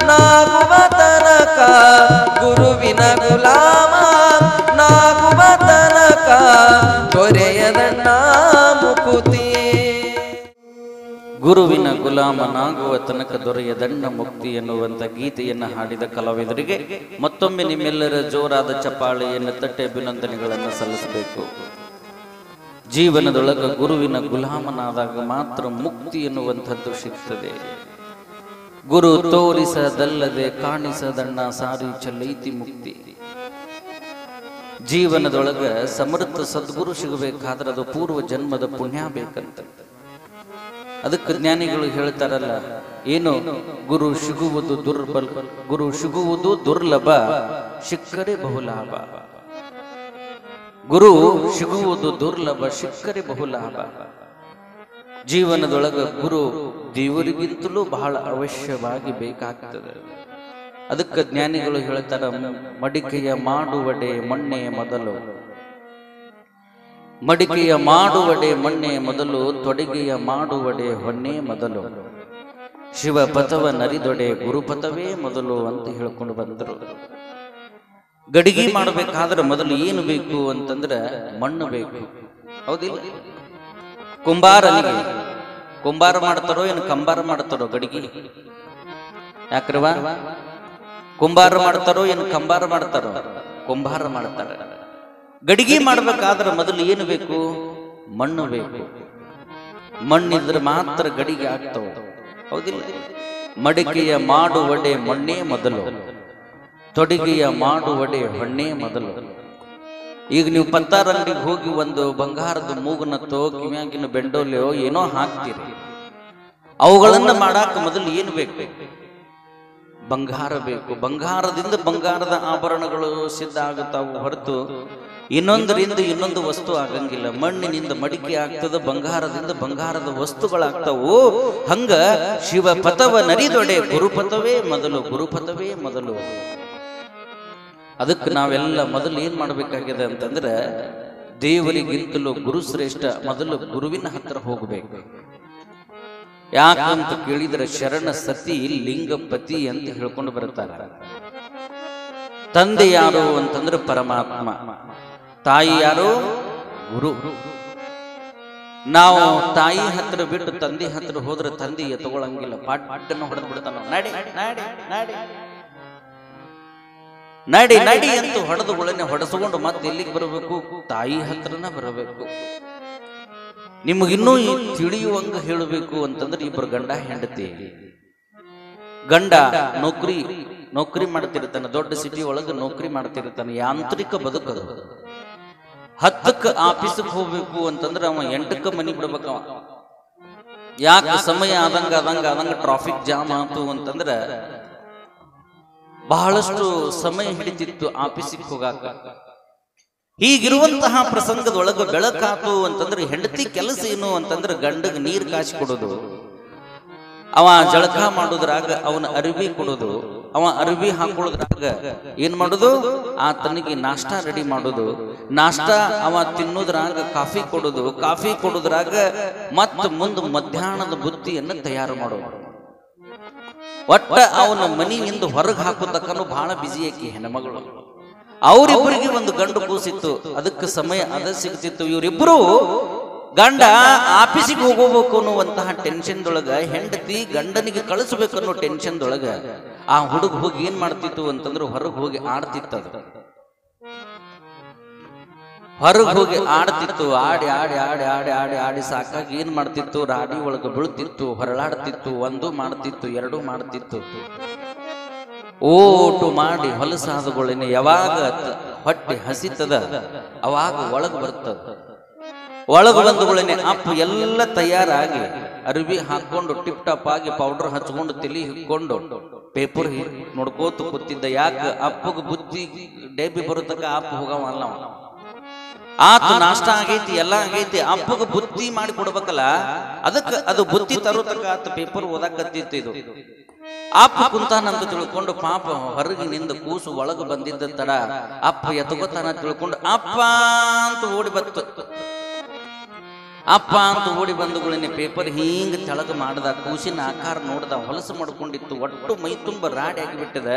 ನಾಗುವ ತನಕ ಗುರುವಿನ ಗುಲಾಮ ನಾಗುವ ತನಕ ದೊರೆಯದಣ್ಣ ಮುಕುತಿ ಗುರುವಿನ ಗುಲಾಮನಾಗುವ ತನಕ ದೊರೆಯದಣ್ಣ ಮುಕ್ತಿ ಎನ್ನುವಂತ ಗೀತೆಯನ್ನು ಹಾಡಿದ ಕಲಾವಿದರಿಗೆ ಮತ್ತೊಮ್ಮೆ ನಿಮ್ಮೆಲ್ಲರ ಜೋರಾದ ಚಪ್ಪಾಳೆಯನ್ನು ತಟ್ಟೆ ಅಭಿನಂದನೆಗಳನ್ನು ಸಲ್ಲಿಸಬೇಕು. ಜೀವನದೊಳಗ ಗುರುವಿನ ಗುಲಾಮನಾದಾಗ ಮಾತ್ರ ಮುಕ್ತಿ ಎನ್ನುವಂಥದ್ದು ಸಿಗ್ತದೆ. ಗುರು ತೋರಿಸದಲ್ಲದೆ ಕಾಣಿಸದಣ್ಣ ಸಾರಿ ಚಲೈತಿ ಮುಕ್ತಿ. ಜೀವನದೊಳಗ ಸಮರ್ಥ ಸದ್ಗುರು ಸಿಗಬೇಕಾದ್ರೆ ಅದು ಪೂರ್ವ ಜನ್ಮದ ಪುಣ್ಯ ಬೇಕಂತ. ಅದಕ್ಕೆ ಜ್ಞಾನಿಗಳು ಹೇಳ್ತಾರಲ್ಲ, ಏನು ಗುರು ಸಿಗುವುದು ದುರ್ಲಭ ಸಿಕ್ಕರೆ ಬಹುಲಾಭ. ಗುರು ಸಿಗುವುದು ದುರ್ಲಭ ಸಿಕ್ಕರೆ ಬಹುಲಾಭ. ಜೀವನದೊಳಗ ಗುರು ದೇವರಿಗಿಂತಲೂ ಬಹಳ ಅವಶ್ಯವಾಗಿ ಬೇಕಾಗ್ತದೆ. ಅದಕ್ಕೆ ಜ್ಞಾನಿಗಳು ಹೇಳ್ತಾರ, ಮಡಿಕೆಯ ಮಾಡುವಡೆ ಮಣ್ಣೆ ಮೊದಲು, ಮಡಿಕೆಯ ಮಾಡುವಡೆ ಮಣ್ಣೆ ಮೊದಲು, ತೊಡಗೆಯ ಮಾಡುವಡೆ ಹೊನ್ನೆ ಮೊದಲು, ಶಿವಪಥವ ನರಿದೊಡೆ ಗುರುಪಥವೇ ಮೊದಲು ಅಂತ ಹೇಳ್ಕೊಂಡು ಬಂದರು. ಗಡಿಗೆ ಮಾಡಬೇಕಾದ್ರೆ ಮೊದಲು ಏನು ಬೇಕು ಅಂತಂದ್ರೆ ಮಣ್ಣು ಬೇಕು, ಹೌದಿಲ್ಲ? ಕುಂಬಾರ ಮಾಡ್ತಾರೋ ಏನು ಕಂಬಾರ ಮಾಡ್ತಾರೋ ಗಡಿಗೆ? ಯಾಕ್ರವ ಕುಂಬಾರ ಮಾಡ್ತಾರೋ ಏನು ಕಂಬಾರ ಮಾಡ್ತಾರೋ? ಕುಂಬಾರ ಮಾಡ್ತಾರೆ. ಗಡಿಗೆ ಮಾಡಬೇಕಾದ್ರೆ ಮೊದಲು ಏನು ಬೇಕು? ಮಣ್ಣು ಬೇಕು. ಮಣ್ಣಿದ್ರೆ ಮಾತ್ರ ಗಡಿಗೆ ಆಗ್ತಾವ, ಹೌದಿಲ್ಲ? ಮಡಿಕೆಯ ಮಾಡುವಡೆ ಮಣ್ಣೇ ಮೊದಲು, ತೊಡಿಗೆಯ ಮಾಡುವಡೆ ಹೊಣ್ಣೆ ಮೊದಲು. ಈಗ ನೀವು ಪತ್ತಾರ ಅಂಗಡಿಗೆ ಹೋಗಿ ಒಂದು ಬಂಗಾರದ ಮೂಗುನತ್ತೋ ಕಿವ್ಯಾಗಿನ ಬೆಂಡೋಲೆಯೋ ಏನೋ ಹಾಕ್ತೀರಿ. ಅವುಗಳನ್ನ ಮಾಡಾಕ ಮೊದಲು ಏನು ಬೇಕು? ಬಂಗಾರ ಬೇಕು. ಬಂಗಾರದಿಂದ ಬಂಗಾರದ ಆಭರಣಗಳು ಸಿದ್ಧ ಆಗುತ್ತಾವು ಹೊರತು ಇನ್ನೊಂದರಿಂದ ಇನ್ನೊಂದು ವಸ್ತು ಆಗಂಗಿಲ್ಲ. ಮಣ್ಣಿನಿಂದ ಮಡಿಕೆ ಆಗ್ತದ, ಬಂಗಾರದಿಂದ ಬಂಗಾರದ ವಸ್ತುಗಳಾಗ್ತಾವು. ಹಂಗ ಶಿವಪಥವ ನರಿದೊಡೆ ಗುರುಪಥವೇ ಮೊದಲು, ಗುರುಪಥವೇ ಮೊದಲು. ಅದಕ್ಕೆ ನಾವೆಲ್ಲ ಮೊದಲು ಏನ್ ಮಾಡ್ಬೇಕಾಗಿದೆ ಅಂತಂದ್ರೆ, ದೇವರಿಗಿಂತಲೂ ಗುರು ಶ್ರೇಷ್ಠ. ಮೊದಲು ಗುರುವಿನ ಹತ್ರ ಹೋಗ್ಬೇಕು. ಯಾಕಂತ ಕೇಳಿದ್ರೆ ಶರಣ ಸತಿ ಲಿಂಗಪತಿ ಅಂತ ಹೇಳ್ಕೊಂಡು ಬರ್ತಾರೆ. ತಂದೆ ಯಾರು ಅಂತಂದ್ರೆ ಪರಮಾತ್ಮ, ತಾಯಿ ಯಾರು? ಗುರು. ನಾವು ತಾಯಿ ಹತ್ರ ಬಿಟ್ಟು ತಂದೆ ಹತ್ರ ಹೋದ್ರೆ ತಂದೆ ತಗೊಳಂಗಿಲ್ಲ, ಪಾಟನ್ನು ಹೊಡೆದು ಬಿಡ್ತಾನ. ನಡಿ ನಡಿ ನಡಿ ನಡಿ ನಡಿ ಅಂತ ಹೊಡೆದುಗಳನ್ನೇ ಹೊಡೆಸ್ಕೊಂಡು ಮತ್ತೆ ಎಲ್ಲಿಗೆ ಬರಬೇಕು? ತಾಯಿ ಹತ್ರನ ಬರಬೇಕು. ನಿಮಗಿನ್ನೂ ತಿಳಿಯುವಂಗ ಹೇಳಬೇಕು ಅಂತಂದ್ರೆ, ಇಬ್ಬರು ಗಂಡ ಹೆಂಡತಿ. ಗಂಡ ನೌಕರಿ ಮಾಡ್ತಿರ್ತಾನೆ, ದೊಡ್ಡ ಸಿಟಿ ಒಳಗೆ ನೌಕರಿ ಮಾಡ್ತಿರ್ತಾನೆ, ಯಾಂತ್ರಿಕ ಬದುಕದು. 10ಕ್ಕೆ ಆಫೀಸ್ಗೆ ಹೋಗ್ಬೇಕು ಅಂತಂದ್ರೆ ಅವ 8ಕ್ಕೆ ಮನೆ ಬಿಡ್ಬೇಕವ. ಯಾಕೆ? ಸಮಯ ಆದಂಗ ಟ್ರಾಫಿಕ್ ಜಾಮ್ ಆಯ್ತು ಅಂತಂದ್ರೆ ಬಹಳಷ್ಟು ಸಮಯ ಹಿಡಿತಿತ್ತು ಆಫೀಸಿಗೆ ಹೋಗಾಕ. ಹೀಗಿರುವಂತಹ ಪ್ರಸಂಗದೊಳಗೆ ಬೆಳಕಾತು ಅಂತಂದ್ರೆ ಹೆಂಡತಿ ಕೆಲಸ ಏನು ಅಂತಂದ್ರೆ ಗಂಡಗೆ ನೀರು ಕಾಸಿ ಕೊಡೋದು, ಅವ ಜಳಕ ಮಾಡೋದ್ರಾಗ ಅವನ ಅರಿವಿ ಕೊಡೋದು, ಅವ ಅರಿವಿ ಹಾಕೊಳ್ಳೋದ್ರಾಗ ಏನ್ ಮಾಡೋದು? ಆತನಿಗೆ ನಾಷ್ಟಾ ರೆಡಿ ಮಾಡೋದು, ನಾಷ್ಟಾ ಅವ ತಿನ್ನೋದ್ರಾಗ ಕಾಫಿ ಕೊಡೋದು, ಕಾಫಿ ಕೊಡೋದ್ರಾಗ ಮತ್ತ ಮುಂದೆ ಮಧ್ಯಾಹ್ನದ ಬುತ್ತಿಯನ್ನು ತಯಾರು ಮಾಡೋದು. ಒಟ್ಟ ಅವನ ಮನೆಯಿಂದ ಹೊರಗೆ ಹಾಕೋದಕ್ಕೂ ಬಹಳ ಬಿಜಿ ಆಕಿ ಹೆಣ್ಮಗಳು. ಅವರಿಬ್ಬರಿಗೆ ಒಂದು ಗಂಡು ಕೂಸಿತ್ತು, ಅದಕ್ಕೆ ಸಮಯ ಅದ ಸಿಗ್ತಿತ್ತು. ಇವರಿಬ್ಬರು ಗಂಡ ಆಫೀಸಿಗೆ ಹೋಗೋಬೇಕು ಅನ್ನುವಂತಹ ಟೆನ್ಷನ್ದೊಳಗ, ಹೆಂಡತಿ ಗಂಡನಿಗೆ ಕಳಿಸ್ಬೇಕು ಅನ್ನೋ ಟೆನ್ಷನ್ದೊಳಗ ಆ ಹುಡುಗ ಹೋಗಿ ಏನ್ ಮಾಡ್ತಿತ್ತು ಅಂತಂದ್ರೆ ಹೊರಗೆ ಹೋಗಿ ಆಡ್ತಿತ್ತು. ಹೊರಗೆ ಹೋಗಿ ಆಡ್ತಿತ್ತು. ಆಡಿ ಆಡಿ ಆಡಿ ಆಡಿ ಆಡಿ ಆಡಿ ಸಾಕಾಗಿ ಏನ್ ಮಾಡ್ತಿತ್ತು? ರಾಡಿ ಒಳಗೆ ಬೀಳ್ತಿತ್ತು, ಹೊರಳಾಡ್ತಿತ್ತು, ಒಂದು ಮಾಡ್ತಿತ್ತು, ಎರಡು ಮಾಡ್ತಿತ್ತು. ಓಟು ಮಾಡಿ ಹೊಲಸಾದಗಳೇನೆ ಯಾವಾಗ ಹೊಟ್ಟೆ ಹಸಿತದ ಅವಾಗ ಒಳಗೆ ಬರ್ತದ. ಒಳಗೆ ಬಂದುಗಳೇನೆ ಅಪ್ಪ ಎಲ್ಲ ತಯಾರಾಗಿ ಅರಿವಿ ಹಾಕೊಂಡು ಟಿಪ್ ಟಾಪ್ ಆಗಿ ಪೌಡರ್ ಹಚ್ಕೊಂಡು ತಲಿ ಹಿಕ್ಕೊಂಡು ಪೇಪರ್ ನೋಡ್ಕೋತ ಕೂತಿದ್ದ. ಯಾಕೆ? ಅಪ್ಪಗ ಬುದ್ಧಿ ಡೇಬಿ ಬರುತ್ತಕ ಅಪ್ಪ ಹೋಗವಲ್ಲ. ಆತ ನಾಷ್ಟ ಆಗೈತಿ, ಎಲ್ಲ ಆಗೈತಿ, ಅಪ್ಪಗ ಬುದ್ಧಿ ಮಾಡಿ ಕೊಡ್ಬೇಕಲ್ಲ. ಅದಕ್ಕೆ ಅದು ಬುದ್ಧಿ ತರೋತಕ ಆತ ಪೇಪರ್ ಓದಾಕತ್ತಿತ್ತು. ಇದು ಅಪ್ಪ ಕುಂತಾನಂತ ತಿಳ್ಕೊಂಡು ಪಾಪ ಹೊರಗಿನಿಂದ ಕೂಸು ಒಳಗೆ ಬಂದಿದ್ದ ತಡ ಅಪ್ಪ ಎತ್ಕೋತಾನ ತಿಳ್ಕೊಂಡು ಅಪ್ಪ ಅಂತ ಓಡಿ ಬತ್ತು. ಅಪ್ಪ ಅಂತ ಓಡಿ ಬಂದುಗಳನ್ನೇ ಪೇಪರ್ ಹಿಂಗ ತೆಳಗ ಮಾಡ್ದ, ಕೂಸಿನ ಆಕಾರ ನೋಡ್ದ, ಹೊಲಸು ಮಾಡ್ಕೊಂಡಿತ್ತು, ಒಟ್ಟು ಮೈ ತುಂಬ ರಾಡಿ ಆಗಿಬಿಟ್ಟದ.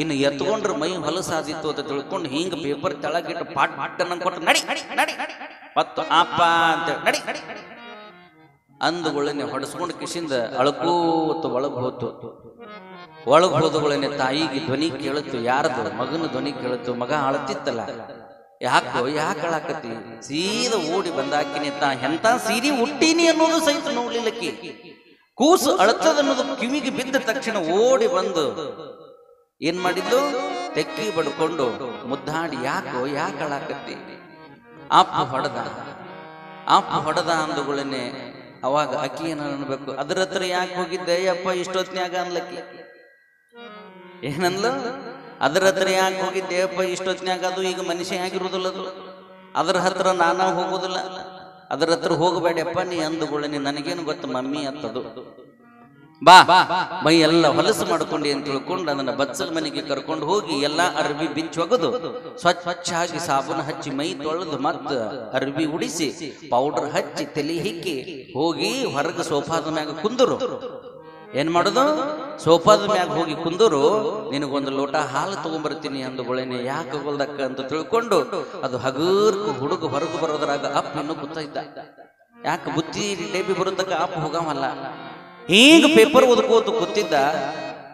ಇನ್ನು ಎತ್ಕೊಂಡ್ರೆ ಮೈ ಹೊಲಸಾದಿತ್ತು ಅಂತ ತಿಳ್ಕೊಂಡು ಹಿಂಗ ಪೇಪರ್ ತೆಳಗಿಟ್ಟು ಪಾಟ್ ಪಾಟ್ ಕೊಟ್ಟು ನಡಿ ನಡಿ ಮತ್ತು ಅಪ್ಪ ಅಂತ ನಡಿ ಅಂದುಗಳನ್ನೇ ಹೊಡೆಸ್ಕೊಂಡು ಕಿಶಿಂದ ಅಳ್ಕೋತು ಒಳಗೆ ಹೋತು. ಒಳಗೆ ಹೋದಗಳನ್ನೇ ತಾಯಿಗೆ ಧ್ವನಿ ಕೇಳುತ್ತು, ಯಾರದು? ಮಗನ ಧ್ವನಿ ಕೇಳುತ್ತು. ಮಗ ಅಳತಿತ್ತಲ್ಲ, ಯಾಕೋ ಯಾಕೆ ಅಳಾಕತಿ? ಸೀದಾ ಓಡಿ ಬಂದಾಕಿನಿ. ಎಂತ ಸೀರಿ ಹುಟ್ಟೀನಿ ಅನ್ನೋದು ಸಹಿತ ನೋಡ್ಲಿಲ್ಲಕ್ಕಿ. ಕೂಸು ಅಳತದ ಅನ್ನೋದು ಕಿವಿಗೆ ಬಿದ್ದ ತಕ್ಷಣ ಓಡಿ ಬಂದು ಏನ್ ಮಾಡಿದ್ದು? ತೆಕ್ಕಿ ಬಡ್ಕೊಂಡು ಮುದ್ದಾಡಿ, ಯಾಕೋ ಯಾಕೆ ಅಳಾಕತಿ? ಅಪ್ಪ ಹೊಡೆದ ಅಂದುಗಳನ್ನೇ. ಅವಾಗ ಅಕ್ಕಿ ಏನ ಅನ್ಬೇಕು, ಅದ್ರ ಹತ್ರ ಯಾಕೆ ಹೋಗಿದ್ದೆ ಅಪ್ಪ ಇಷ್ಟೊತ್ನ್ಯಾಗ ಅನ್ಲಕ್ಕಿ. ಏನನ್ಲ? ಅದ್ರ ಹತ್ರ ಯಾಕೆ ಹೋಗಿದ್ದೆ ಅಪ್ಪ ಇಷ್ಟೊತ್ನ್ಯಾಗ? ಅದು ಈಗ ಮನುಷ್ಯ ಆಗಿರುವುದಿಲ್ಲದು, ಅದ್ರ ಹತ್ರ ನಾನಾ ಹೋಗುದಿಲ್ಲ, ಅದ್ರ ಹತ್ರ ಹೋಗಬೇಡಪ್ಪ ನೀ ಅಂದುಗಳನ್ನೇ. ನನಗೇನು ಗೊತ್ತು ಮಮ್ಮಿ ಅಂತದು. ಬಾ ಮೈ ಎಲ್ಲ ಹೊಲಸು ಮಾಡ್ಕೊಂಡಿ ಅಂತ ತಿಳ್ಕೊಂಡು ಅದನ್ನ ಬಚ್ಚಲ ಮನೆಗೆ ಕರ್ಕೊಂಡು ಹೋಗಿ ಎಲ್ಲಾ ಅರ್ಬಿ ಬಿಚ್ಚಿ ಒಗದು ಸ್ವಚ್ಛಾಗಿ ಸಾಬೂನು ಹಚ್ಚಿ ಮೈ ತೊಳೆದು ಮತ್ತ ಅರ್ಬಿ ಉಡಿಸಿ ಪೌಡರ್ ಹಚ್ಚಿ ತಲೆ ಹಿಕ್ಕಿ ಹೋಗಿ ಹೊರಗೆ ಸೋಫಾದ ಮ್ಯಾಗ ಕುಂದರು. ಏನ್ ಮಾಡೋದು? ಸೋಫಾದ ಮ್ಯಾಗ ಹೋಗಿ ಕುಂದರು. ನಿನಗೊಂದು ಲೋಟ ಹಾಲು ತಗೊಂಡ್ಬರ್ತೀನಿ ಅಂದುಗಳೇನೆ. ಯಾಕೆ ಹೋಲ್ದಕ್ಕ ಅಂತ ತಿಳ್ಕೊಂಡು ಅದು ಹಗರ್ಕು ಹುಡುಗ ಹೊರಗೆ ಬರೋದ್ರಾಗ ಅಪ್ಪ ಇನ್ನೂ ಕೂತ ಇದ್ದ. ಯಾಕೆ ಬುತ್ತಿ ಡೇಬಿ ಬರೋದಕ್ಕ ಅಪ್ಪ ಹೋಗವಲ್ಲ. ಹೀಗ ಪೇಪರ್ ಓದ್ಕೋತು ಕೂತಿದ್ದ.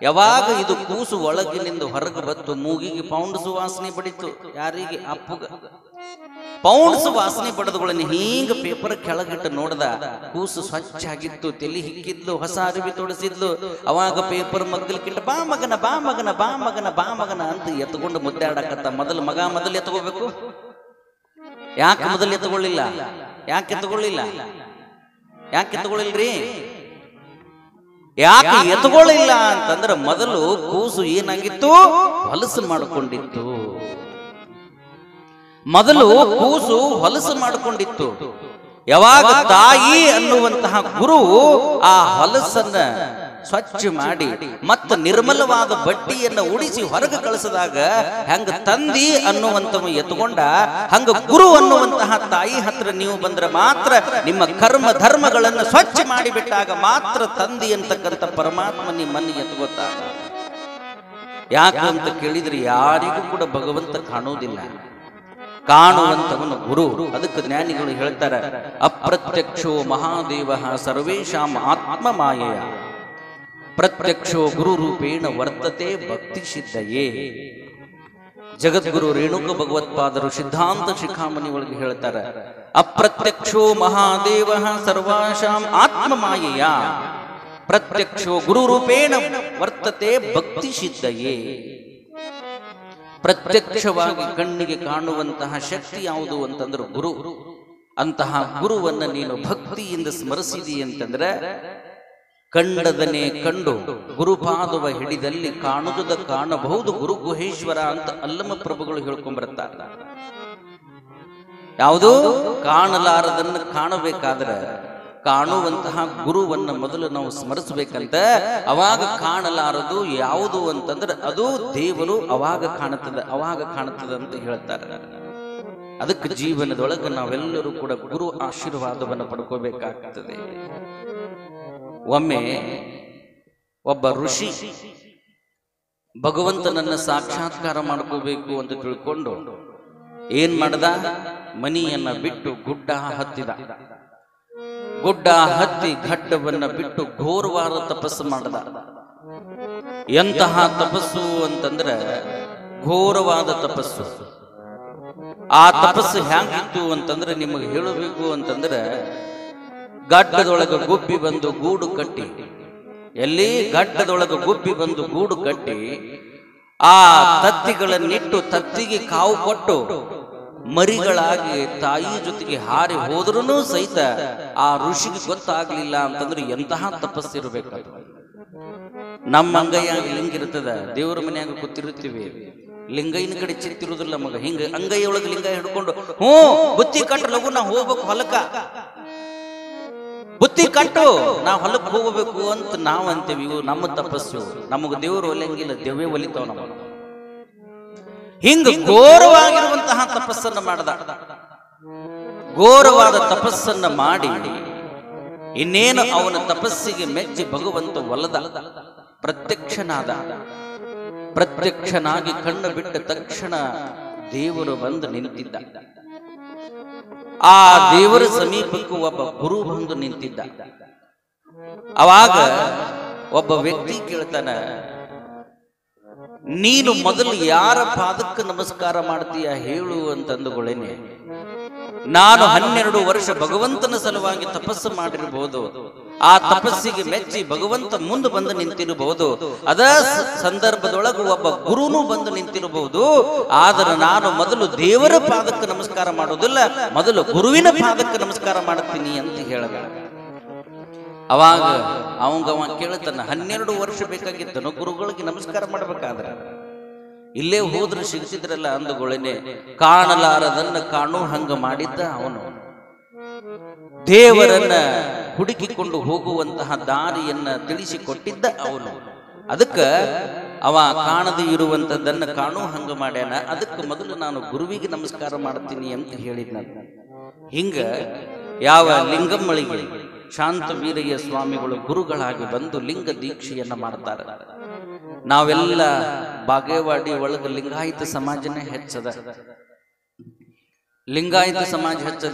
ಯಾವಾಗ ಇದು ಕೂಸು ಒಳಗಿನಿಂದ ಹೊರಗೆ ಬತ್ತು, ಮೂಗಿಗೆ ಪೌಂಡ್ಸು ವಾಸನೆ ಬಡಿತು. ಯಾರಿಗೆ? ಅಪ್ಪಗ. ಪೌಂಡ್ಸ್ ವಾಸನೆ ಬಡದಗಳನ್ನ ಹೀಗ ಪೇಪರ್ ಕೆಳಗಿಟ್ಟು ನೋಡ್ದ. ಕೂಸು ಸ್ವಚ್ಛ ಆಗಿತ್ತು, ತಲೆ ಹಿಕ್ಕಿದ್ಲು, ಹೊಸ ಅರಿವಿ ತೊಡಸಿದ್ಲು. ಅವಾಗ ಪೇಪರ್ ಮಗ್ಗಲ್ಕಿಂತ ಬಾ ಮಗನ ಬಾ ಮಗನ ಬಾ ಮಗನ ಬಾ ಮಗನ ಅಂತ ಎತ್ಕೊಂಡು ಮುದ್ದಾಡಕತ್ತ. ಮೊದಲು ಎತ್ಕೋಬೇಕು. ಯಾಕೆ ಮೊದಲು ಎತ್ಕೊಳ್ಳಿಲ್ಲ? ಯಾಕೆ ಎತ್ಕೊಳ್ಳಿಲ್ರಿ? ಯಾಕೆ ಎತ್ಕೊಳ್ಳಿಲ್ಲ ಅಂತಂದ್ರೆ ಮೊದಲು ಕೂಸು ಏನಾಗಿತ್ತು? ಹೊಲಸು ಮಾಡಿಕೊಂಡಿತ್ತು. ಯಾವಾಗ ತಾಯಿ ಅನ್ನುವಂತಹ ಗುರು ಆ ಹೊಲಸನ್ನ ಸ್ವಚ್ಛ ಮಾಡಿ ಮತ್ತು ನಿರ್ಮಲವಾದ ಬಟ್ಟೆಯನ್ನ ಉಡಿಸಿ ಹೊರಗೆ ಕಳಿಸಿದಾಗ ಹೆಂಗ ತಂದಿ ಅನ್ನುವಂಥವ ಎತ್ಕೊಂಡ, ಹಂಗ ಗುರು ಅನ್ನುವಂತಹ ತಾಯಿ ಹತ್ರ ನೀವು ಬಂದ್ರೆ ಮಾತ್ರ ನಿಮ್ಮ ಕರ್ಮ ಧರ್ಮಗಳನ್ನು ಸ್ವಚ್ಛ ಮಾಡಿಬಿಟ್ಟಾಗ ಮಾತ್ರ ತಂದಿ ಅಂತಕ್ಕಂಥ ಪರಮಾತ್ಮ ನಿಮ್ಮನ್ನು ಎತ್ಕೋತಾಗ. ಯಾಕಂತ ಕೇಳಿದ್ರೆ ಯಾರಿಗೂ ಕೂಡ ಭಗವಂತ ಕಾಣುವುದಿಲ್ಲ, ಕಾಣುವಂತವನು ಗುರು. ಅದಕ್ಕೆ ಜ್ಞಾನಿಗಳು ಹೇಳ್ತಾರೆ, ಅಪ್ರತ್ಯಕ್ಷೋ ಮಹಾದೇವ ಸರ್ವೇಶಾಂ ಆತ್ಮ ಮಾಯೆಯ ಪ್ರತ್ಯಕ್ಷೋ ಗುರು ರೂಪೇಣ ವರ್ತತೆ ಭಕ್ತಿ ಸಿದ್ಧಯೇ. ಜಗದ್ಗುರು ರೇಣುಕ ಭಗವತ್ಪಾದರು ಸಿದ್ಧಾಂತ ಶಿಖಾಮಣಿ ಒಳಗೆ ಹೇಳ್ತಾರೆ, ಅಪ್ರತ್ಯಕ್ಷೋ ಮಹಾದೇವ ಸರ್ವಾಶಾಂ ಆತ್ಮ ಮಾಯೆಯ ಪ್ರತ್ಯಕ್ಷೋ ಗುರು ರೂಪೇಣ ವರ್ತತೆ ಭಕ್ತಿ ಸಿದ್ಧಯೇ. ಪ್ರತ್ಯಕ್ಷವಾಗಿ ಕಣ್ಣಿಗೆ ಕಾಣುವಂತಹ ಶಕ್ತಿ ಯಾವುದು ಅಂತಂದ್ರೆ ಗುರು. ಅಂತಹ ಗುರುವನ್ನ ನೀನು ಭಕ್ತಿಯಿಂದ ಸ್ಮರಿಸಿದಿ ಅಂತಂದ್ರೆ ಕಂಡದನೆ ಕಂಡು ಗುರುಪಾದವ ಹಿಡಿದಲ್ಲಿ ಕಾಣುವುದ ಕಾಣಬಹುದು ಗುರು ಗುಹೇಶ್ವರ ಅಂತ ಅಲ್ಲಮ ಪ್ರಭುಗಳು ಹೇಳ್ಕೊಂಡ್ಬರ್ತಾರೆ. ಯಾವುದು ಕಾಣಲಾರದನ್ನು ಕಾಣಬೇಕಾದ್ರೆ ಕಾಣುವಂತಹ ಗುರುವನ್ನ ಮೊದಲು ನಾವು ಸ್ಮರಿಸಬೇಕಂತ. ಅವಾಗ ಕಾಣಲಾರದು ಯಾವುದು ಅಂತಂದ್ರೆ ಅದು ದೇವರು ಅವಾಗ ಕಾಣುತ್ತದೆ ಅಂತ ಹೇಳ್ತಾರೆ. ಅದಕ್ಕೆ ಜೀವನದೊಳಗೆ ನಾವೆಲ್ಲರೂ ಕೂಡ ಗುರು ಆಶೀರ್ವಾದವನ್ನು ಪಡ್ಕೋಬೇಕಾಗ್ತದೆ. ಒಮ್ಮೆ ಒಬ್ಬ ಋಷಿ ಭಗವಂತನನ್ನ ಸಾಕ್ಷಾತ್ಕಾರ ಮಾಡ್ಕೋಬೇಕು ಅಂತ ತಿಳ್ಕೊಂಡು ಏನ್ ಮಾಡ್ದ? ಮನಿಯನ್ನ ಬಿಟ್ಟು ಗುಡ್ಡ ಹತ್ತಿ ಘಟ್ಟವನ್ನ ಬಿಟ್ಟು ಘೋರವಾದ ತಪಸ್ಸು ಮಾಡ್ದ. ಎಂತಹ ತಪಸ್ಸು ಅಂತಂದ್ರೆ ಘೋರವಾದ ತಪಸ್ಸು. ಆ ತಪಸ್ಸು ಹ್ಯಾಂಗಿತ್ತು ಅಂತಂದ್ರೆ ನಿಮಗೆ ಹೇಳಬೇಕು ಅಂತಂದ್ರೆ, ಗಡ್ಡದೊಳಗ ಗುಬ್ಬಿ ಬಂದು ಗೂಡು ಕಟ್ಟಿ, ಎಲ್ಲಿ ಗಡ್ಡದೊಳಗ ಗುಬ್ಬಿ ಬಂದು ಗೂಡು ಕಟ್ಟಿ ಆ ತತ್ತಿಗಳನ್ನಿಟ್ಟು ತತ್ತಿಗೆ ಕಾವು ಕೊಟ್ಟು ಮರಿಗಳಾಗಿ ತಾಯಿ ಜೊತೆಗೆ ಹಾರಿ ಹೋದ್ರೂ ಸಹಿತ ಆ ಋಷಿಗೆ ಗೊತ್ತಾಗ್ಲಿಲ್ಲ ಅಂತಂದ್ರೆ ಎಂತಹ ತಪಸ್ಸಿರ್ಬೇಕು. ನಮ್ಮ ಅಂಗೈಯಾಗಿ ಲಿಂಗ ಇರ್ತದ, ದೇವರ ಮನೆಯಾಗ ಕೂತಿರುತ್ತೀವಿ, ಲಿಂಗೈನ ಕಡೆ ಚಿತ್ತಿರುವುದಿಲ್ಲ ಮಗ. ಹಿಂಗ ಅಂಗೈಯೊಳಗೆ ಲಿಂಗ ಹಿಡ್ಕೊಂಡು ಬುತ್ತಿ ಕಟ್ಟು ಲಗು ನಾ ಹೋಗ್ಬೇಕು ಹೊಲಕ್ಕ, ಬುತ್ತಿ ಕಟ್ಟು ನಾ ಹೊಲಕ್ಕೆ ಹೋಗಬೇಕು ಅಂತ ನಾವ್ ಅಂತೀವಿ. ಇವು ನಮ್ಮ ತಪಸ್ಸು. ನಮಗ ದೇವರು ಒಲಿಯಂಗಿಲ್ಲ, ದೇವೇ ಒಲಿತಾವ ನಮಗ. ಹಿಂಗ ಘೋರವಾಗಿರುವಂತಹ ತಪಸ್ಸನ್ನು ಮಾಡ್ದ. ಘೋರವಾದ ತಪಸ್ಸನ್ನ ಮಾಡಿ ಇನ್ನೇನು ಅವನ ತಪಸ್ಸಿಗೆ ಮೆಚ್ಚಿ ಭಗವಂತ ಒಲದ ಪ್ರತ್ಯಕ್ಷನಾಗಿ ಕಣ್ಣು ಬಿಟ್ಟ ತಕ್ಷಣ ದೇವರು ಬಂದು ನಿಂತಿದ್ದ. ಆ ದೇವರ ಸಮೀಪಕ್ಕೂ ಒಬ್ಬ ಗುರು ಬಂದು ನಿಂತಿದ್ದ. ಅವಾಗ ಒಬ್ಬ ವ್ಯಕ್ತಿ ಕೇಳ್ತಾನ, ನೀನು ಮೊದಲು ಯಾರ ಪಾದಕ್ಕೆ ನಮಸ್ಕಾರ ಮಾಡ್ತೀಯ ಹೇಳು ಅಂತಂದುಗಳೇನೆ. ನಾನು 12 ವರ್ಷ ಭಗವಂತನ ಸಲುವಾಗಿ ತಪಸ್ಸು ಮಾಡಿರಬಹುದು. ಆ ತಪಸ್ಸಿಗೆ ಮೆಚ್ಚಿ ಭಗವಂತ ಮುಂದೆ ಬಂದು ನಿಂತಿರಬಹುದು. ಅದ ಸಂದರ್ಭದೊಳಗೆ ಒಬ್ಬ ಗುರುನು ಬಂದು ನಿಂತಿರಬಹುದು. ಆದರೆ ನಾನು ಮೊದಲು ದೇವರ ಪಾದಕ್ಕೆ ನಮಸ್ಕಾರ ಮಾಡೋದಿಲ್ಲ, ಮೊದಲು ಗುರುವಿನ ಪಾದಕ್ಕೆ ನಮಸ್ಕಾರ ಮಾಡುತ್ತೀನಿ ಅಂತ ಹೇಳಿದ. ಅವಾಗ ಅವ ಕೇಳ್ತಾನ, 12 ವರ್ಷ ಬೇಕಾಗಿದ್ದನು ಗುರುಗಳಿಗೆ ನಮಸ್ಕಾರ ಮಾಡ್ಬೇಕಾದ್ರೆ, ಇಲ್ಲೇ ಹೋದ್ರೆ ಸಿಗ್ತಿದ್ರಲ್ಲ ಅಂದುಗಳೇನೆ. ಕಾಣಲಾರದನ್ನ ಕಾಣು ಹಂಗ ಮಾಡಿದ್ದ ಅವನು. ದೇವರನ್ನ ಹುಡುಕಿಕೊಂಡು ಹೋಗುವಂತಹ ದಾರಿಯನ್ನ ತಿಳಿಸಿಕೊಟ್ಟಿದ್ದ ಅವನು. ಅದಕ್ಕ ಅವ ಕಾಣದೇ ಇರುವಂತದ್ದನ್ನ ಕಾಣು ಹಂಗ ಮಾಡ್ಯಾನ. ಅದಕ್ಕೆ ಮೊದಲು ನಾನು ಗುರುವಿಗೆ ನಮಸ್ಕಾರ ಮಾಡ್ತೀನಿ ಅಂತ ಹೇಳಿದ್ನ. ಹಿಂಗ ಯಾವ ಲಿಂಗಮ್ಮಳಿಗೆ ಶಾಂತವೀರಯ್ಯ ಸ್ವಾಮಿಗಳು ಗುರುಗಳಾಗಿ ಬಂದು ಲಿಂಗ ದೀಕ್ಷೆಯನ್ನ ಮಾಡ್ತಾರೆ. ನಾವೆಲ್ಲ ಬಾಗೇವಾಡಿ ಒಳಗ ಲಿಂಗಾಯತ ಸಮಾಜನೇ ಹೆಚ್ಚದ. ಲಿಂಗಾಯತ ಸಮಾಜ ಹೆಚ್ಚದ.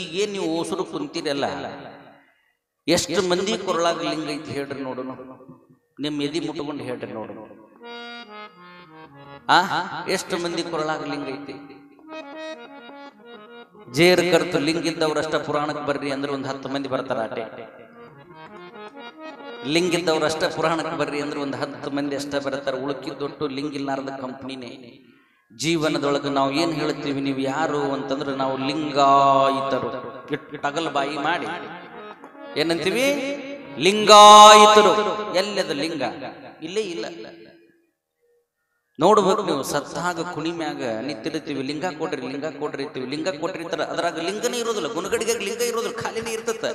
ಈಗೇನ್ ನೀವು ಓಸರು ಕುಂತೀರಲ್ಲ, ಎಷ್ಟು ಮಂದಿ ಕೊರಳಾಗ ಲಿಂಗ ಐತಿ ಹೇಳ್ರಿ ನೋಡೋಣ. ನಿಮ್ ಎದಿ ಮುಟ್ಕೊಂಡು ಹೇಳ್ರಿ ನೋಡೋಣ. ಎಷ್ಟು ಮಂದಿ ಕೊರಳಾಗ ಲಿಂಗ ಐತಿ? ಜೇರ್ ಕರ್ತು ಲಿಂಗ ಇದ್ದವ್ರಷ್ಟ ಪುರಾಣಕ್ಕೆ ಬರ್ರಿ ಅಂದ್ರೆ ಒಂದು 10 ಮಂದಿ ಬರ್ತಾರ. ಆಟೆ ಲಿಂಗ ಇದ್ದವ್ರಷ್ಟ ಪುರಾಣಕ್ಕೆ ಬರ್ರಿ ಅಂದ್ರೆ ಒಂದು 10 ಮಂದಿ ಅಷ್ಟ ಬರ್ತಾರ. ಉಳುಕಿದ್ದೊಟ್ಟು ಲಿಂಗ ಇಲ್ಲಾರದ ಕಂಪ್ನಿನೇ. ಜೀವನದೊಳಗೆ ನಾವು ಏನ್ ಹೇಳ್ತೀವಿ, ನೀವು ಯಾರು ಅಂತಂದ್ರೆ ನಾವು ಲಿಂಗಾಯಿತರು. ಟಗಲ್ ಬಾಯಿ ಮಾಡಿ ಏನಂತೀವಿ? ಲಿಂಗಾಯಿತರು. ಎಲ್ಲದ ಲಿಂಗ? ಇಲ್ಲೇ ಇಲ್ಲ. ನೋಡ್ಬೇಕು ನೀವು, ಸತ್ತಾಗ ಕುಣಿಮ್ಯಾಗ ನಿಂತಿರ್ತೀವಿ, ಲಿಂಗ ಕೊಡ್ರಿ ಲಿಂಗ ಕೊಡ್ರಿ ಇರ್ತೀವಿ. ಲಿಂಗ ಕೊಟ್ಟಿರ್ತಾರ, ಅದ್ರಾಗ ಲಿಂಗನೇ ಇರೋದಿಲ್ಲ, ಗುಣಗಡಿಗೆ ಲಿಂಗ ಇರೋದಿಲ್ಲ, ಖಾಲಿನೇ ಇರ್ತತ್ತ.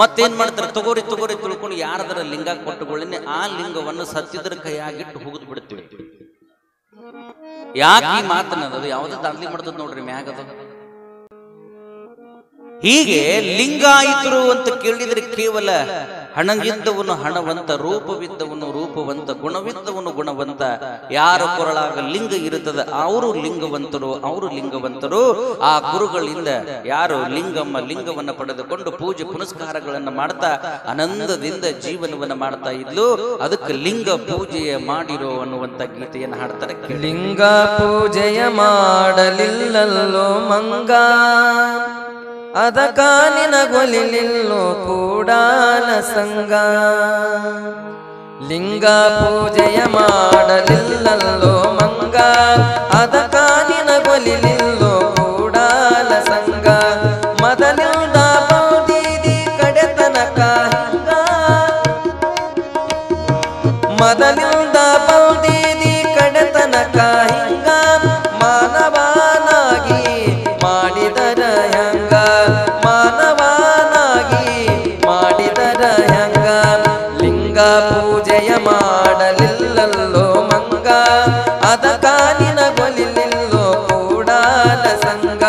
ಮತ್ತೇನ್ ಮಾಡ್ತಾರೆ? ತಗೋರಿ ತಿಳ್ಕೊಂಡು ಯಾರದರ ಲಿಂಗ ಕೊಟ್ಟುಕೊಳ್ಳೇನೆ ಆ ಲಿಂಗವನ್ನು ಸತ್ತಿದ್ರ ಕೈಯಾಗಿಟ್ಟು ಹೋಗುದ್ ಬಿಡ್ತೀವಿ. ಯಾಕೆ ಈ ಮಾತನ್ನೋದು? ಯಾವ್ದು ದಾಂಧಲಿ ಮಾಡ್ತದ ನೋಡ್ರಿ ಮ್ಯಾಗದು. ಹೀಗೆ ಲಿಂಗಾಯಿತರು ಅಂತ ಕೇಳಿದ್ರೆ ಕೇವಲ ಹಣವಿದ್ದವನು ಹಣವಂತ, ರೂಪವಿದ್ದವನು ರೂಪವಂತ, ಗುಣವಿದ್ದವನು ಗುಣವಂತ. ಯಾರ ಕೊರಳಾಗ ಲಿಂಗ ಇರುತ್ತದೆ ಅವರು ಲಿಂಗವಂತರು. ಆ ಗುರುಗಳಿಂದ ಯಾರು ಲಿಂಗವನ್ನ ಪಡೆದುಕೊಂಡು ಪೂಜೆ ಪುನಸ್ಕಾರಗಳನ್ನು ಮಾಡ್ತಾ ಆನಂದದಿಂದ ಜೀವನವನ್ನ ಮಾಡ್ತಾ ಇದ್ಲು. ಅದಕ್ಕೆ ಲಿಂಗ ಪೂಜೆಯ ಮಾಡಿರೋ ಅನ್ನುವಂತ ಗೀತೆಯನ್ನು ಹಾಡ್ತಾರೆ. ಲಿಂಗ ಪೂಜೆಯ ಮಾಡಲಿಲ್ಲಲ್ಲೋ ಮಂಗ, ಅದಕ ನಿನಗೊಲಿಲಿಲ್ಲೋ ಕೂಡಲ ಸಂಗ. ಲಿಂಗ ಪೂಜೆಯ ಮಾಡಲಿಲ್ಲಲ್ಲೋ ಮಂಗ, ಅದಕ ನಿನಗೊಲಿಲಿಲ್ಲೋ ಕೂಡಲ ಸಂಗ. ಮೊದಲಿಂದ ಬೌದಿದಿ ಕಡೆತನಕ ಹಿಂಗ, ಮೊದಲಿಂದ ಬೌದಿದಿ ಕಡೆತನಕ ಹಿಂಗ. ಮಾನವನಾಗಿ ಮಾಡಿದರ ಹೆಂಗ, ಮಾನವನಾಗಿ ಮಾಡಿದರ ಹೆಂಗ. ಲಿಂಗ ಪೂಜೆಯ ಮಾಡಲಿಲ್ಲಲ್ಲೋ ಮಂಗ, ಅದಕ ನಿನಗೊಲಿಲಿಲ್ಲೋ ಕೂಡಲ ಸಂಗ.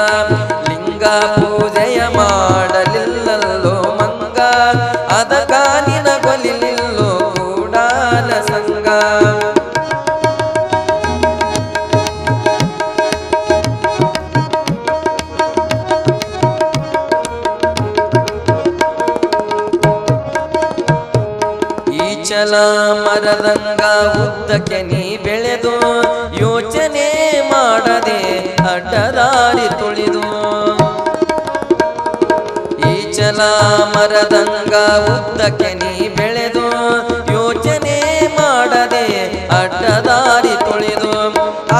ಲಿಂಗ ಪೂಜೆಯ ಮಾಡಲಿಲ್ಲಲ್ಲೋ ಮಂಗ, ಅದಕ ನಿನಗೊಲಿಲಿಲ್ಲೋ ಕೂಡಲ ಸಂಗ. ಈಚಲ ಮರದಂಗ ಉದ್ದಕ್ಕೆ ನೀ ಬೆಳೆದು ಯೋಚನೆ ಮಾಡದೆ ಅಡ್ಡದಾರಿ ತುಳಿದು. ಈಚಲ ಮರದಂಗ ಉದ್ದಕ್ಕೆ ನೀ ಬೆಳೆದು ಯೋಚನೆ ಮಾಡದೆ ಅಡ್ಡದಾರಿ ತುಳಿದು.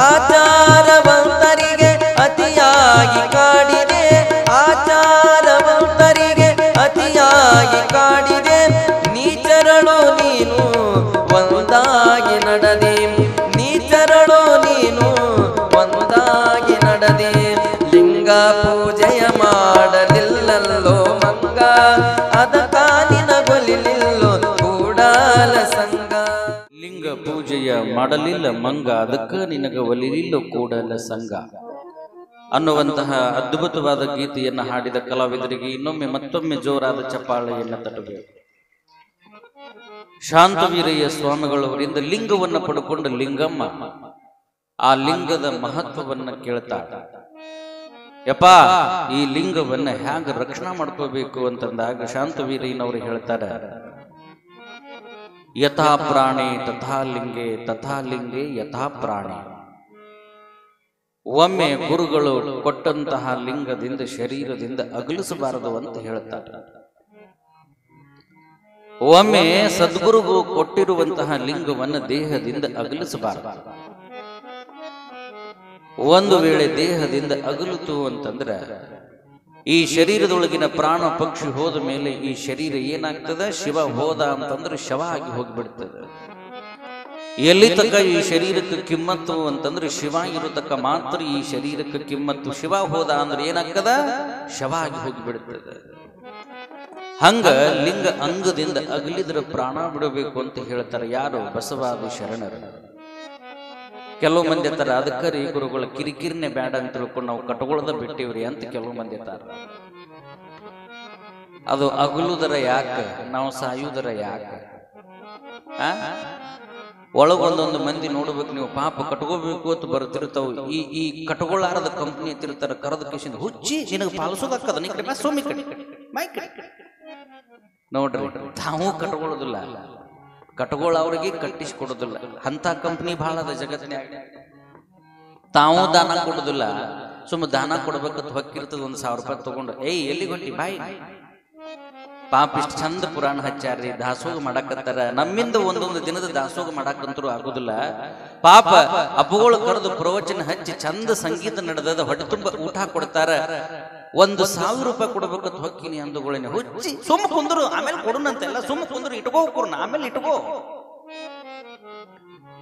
ಆಚಾರವಂತರಿಗೆ ಅತಿಯಾಗಿ ಕಾಡಿದೆ, ಆಚಾರವಂತರಿಗೆ ಅತಿಯಾಗಿ ಕಾಡಿದೆ. ನೀಚರಳು ನೀನು ಒಂದಾಗಿ ನಡೆದೆ, ನೀಚರಳು ನೀನು ಒಂದಾಗಿ ನಡೆದೆ. ಲಿಂಗ ಪೂಜೆಯ ಮಾಡಲಿಲ್ಲಲ್ಲೋ ಮಂಗ, ಅದಕ ನಿನಗೊಲಿಲಿಲ್ಲೋ ಕೂಡಲ ಸಂಗ. ಲಿಂಗ ಪೂಜೆಯ ಮಾಡಲಿಲ್ಲ ಮಂಗ, ಅದಕ್ಕ ನಿನಗ ಒಲಿಲಿಲ್ಲ ಕೂಡಲ ಸಂಗ. ಅನ್ನುವಂತಹ ಅದ್ಭುತವಾದ ಗೀತೆಯನ್ನು ಹಾಡಿದ ಕಲಾವಿದರಿಗೆ ಇನ್ನೊಮ್ಮೆ ಮತ್ತೊಮ್ಮೆ ಜೋರಾದ ಚಪ್ಪಾಳೆಯನ್ನು ತಟ್ಟಬೇಕು. ಶಾಂತವೀರಯ್ಯ ಸ್ವಾಮಿಗಳವರಿಂದ ಲಿಂಗವನ್ನು ಪಡ್ಕೊಂಡ ಲಿಂಗಮ್ಮ ಆ ಲಿಂಗದ ಮಹತ್ವವನ್ನ ಕೇಳ್ತಾಳೆ. ಯಪ್ಪ, ಈ ಲಿಂಗವನ್ನ ಹ್ಯಾಗ ರಕ್ಷಣಾ ಮಾಡ್ಕೋಬೇಕು ಅಂತಂದಾಗ ಶಾಂತವೀರಯ್ಯನವರು ಹೇಳ್ತಾರೆ, ಯಥಾ ಪ್ರಾಣಿ ತಥಾ ಲಿಂಗೆ ತಥಾ ಲಿಂಗೆ ಯಥಾ ಪ್ರಾಣಿ. ಒಮ್ಮೆ ಗುರುಗಳು ಕೊಟ್ಟಂತಹ ಲಿಂಗದಿಂದ ಶರೀರದಿಂದ ಅಗಲಿಸಬಾರದು ಅಂತ ಹೇಳ್ತಾರೆ. ಒಮ್ಮೆ ಸದ್ಗುರುಗಳು ಕೊಟ್ಟಿರುವಂತಹ ಲಿಂಗವನ್ನು ದೇಹದಿಂದ ಅಗಲಿಸಬಾರದು. ಒಂದು ವೇಳೆ ದೇಹದಿಂದ ಅಗಲಿತು ಅಂತಂದ್ರೆ ಈ ಶರೀರದೊಳಗಿನ ಪ್ರಾಣ ಪಕ್ಷಿ ಹೋದ ಮೇಲೆ ಈ ಶರೀರ ಏನಾಗ್ತದೆ? ಶಿವ ಹೋದ ಅಂತಂದ್ರೆ ಶವ ಆಗಿ ಹೋಗ್ಬಿಡ್ತದೆ. ಎಲ್ಲಿ ತಕ್ಕ ಈ ಶರೀರಕ್ಕೆ ಕಿಮ್ಮತ್ತು ಅಂತಂದ್ರೆ ಶಿವ ಇರತಕ್ಕ ಮಾತ್ರ ಈ ಶರೀರಕ್ಕೆ ಕಿಮ್ಮತ್ತು. ಶಿವ ಹೋದ ಅಂದ್ರೆ ಏನಾಗ್ತದ? ಶವ ಆಗಿ ಹೋಗಿಬಿಡ್ತದೆ. ಹಂಗ ಲಿಂಗ ಅಂಗದಿಂದ ಅಗಲಿದ್ರೆ ಪ್ರಾಣ ಬಿಡಬೇಕು ಅಂತ ಹೇಳ್ತಾರೆ. ಯಾರು? ಬಸವಾದಿ ಶರಣರು. ಕೆಲವು ಮಂದಿ ಇರ್ತಾರೆ, ಅದಕ್ಕರಿ ಗುರುಗಳ ಕಿರಿಕಿರಿನೇ ಬೇಡ ಅಂತ ತಿಳ್ಕೊಂಡು ನಾವು ಕಟ್ಕೊಳ್ಳೋದ ಬಿಟ್ಟಿವ್ರಿ ಅಂತ ಕೆಲವು ಮಂದಿ ಇರ್ತಾರೆ. ಅದು ಅಗಲುದರ ಯಾಕ, ನಾವು ಸಾಯುವುದರ ಯಾಕ? ಒಳಗೊಂದೊಂದು ಮಂದಿ ನೋಡ್ಬೇಕು ನೀವು, ಪಾಪ ಕಟ್ಕೋಬೇಕು ಅಂತ ಬರ್ತಿರ್ತಾವ. ಈ ಕಟ್ಕೊಳ್ಳಾರದ ಕಂಪ್ನಿ ಎತ್ತಿರ್ತಾರ, ಕರೆದ ಕಿಶಿಂದ ಹುಚ್ಚಿ ನಿನಗೆ ಪಾಲಿಸೋದಕ್ಕದ ನೀ ಕಡೆ ಸೋಮಿ ಕಡೆ ಮೈ ಕಡೆ ನೋಡ್ರಿ. ತಾವು ಕಟ್ಕೊಳ್ಳೋದಿಲ್ಲ, ಕಟ್ಕೊಳ್ಳೋವ್ರಿಗೆ ಕಟ್ಟಿಸಿಕೊಡೋದಿಲ್ಲ. ಅಂತ ಕಂಪ್ನಿ ಬಹಳ ಅದ ಜಗತ್ತಿನ. ತಾವು ದಾನ ಕೊಡೋದಿಲ್ಲ, ಸುಮ್ಮ ದಾನ ಕೊಡ್ಬೇಕಂತ ಹೊಕ್ಕಿರ್ತದ. 1,000 ರೂಪಾಯಿ ತಗೊಂಡು ಎಲ್ಲಿಗೆ ಹೊಂಟಿ ಬಾಯಿ ಪಾಪ ಇಷ್ಟು ಚಂದ ಪುರಾಣ ಹಚ್ಚಾರ್ರಿ, ದಾಸೋಗ ಮಾಡಾಕತ್ತಾರ. ನಮ್ಮಿಂದ ಒಂದೊಂದು ದಿನದ ದಾಸೋಗ ಮಾಡಾಕಂತರೂ ಆಗುದಿಲ್ಲ. ಪಾಪ ಅಪ್ಪಗಳು ಕರೆದು ಪ್ರವಚನ ಹಚ್ಚಿ ಚಂದ ಸಂಗೀತ ನಡೆದ ಹೊಟ್ಟೆ ತುಂಬ ಊಟ ಕೊಡ್ತಾರ. 1,000 ರೂಪಾಯಿ ಕೊಡ್ಬೇಕಂತ ಹೊಕ್ಕಿನಿ ಅಂದುಗಳೇನೆ ಹುಚ್ಚಿ ಸುಮ್ಮ ಕುಂದ್ರು, ಆಮೇಲೆ ಕೊಡುನಂತೆಲ್ಲ ಸುಮ್ಮ ಕುಂದ್ರು, ಇಟ್ಕೋ ಕೊಡ್ನ ಆಮೇಲೆ ಇಟ್ಕೋ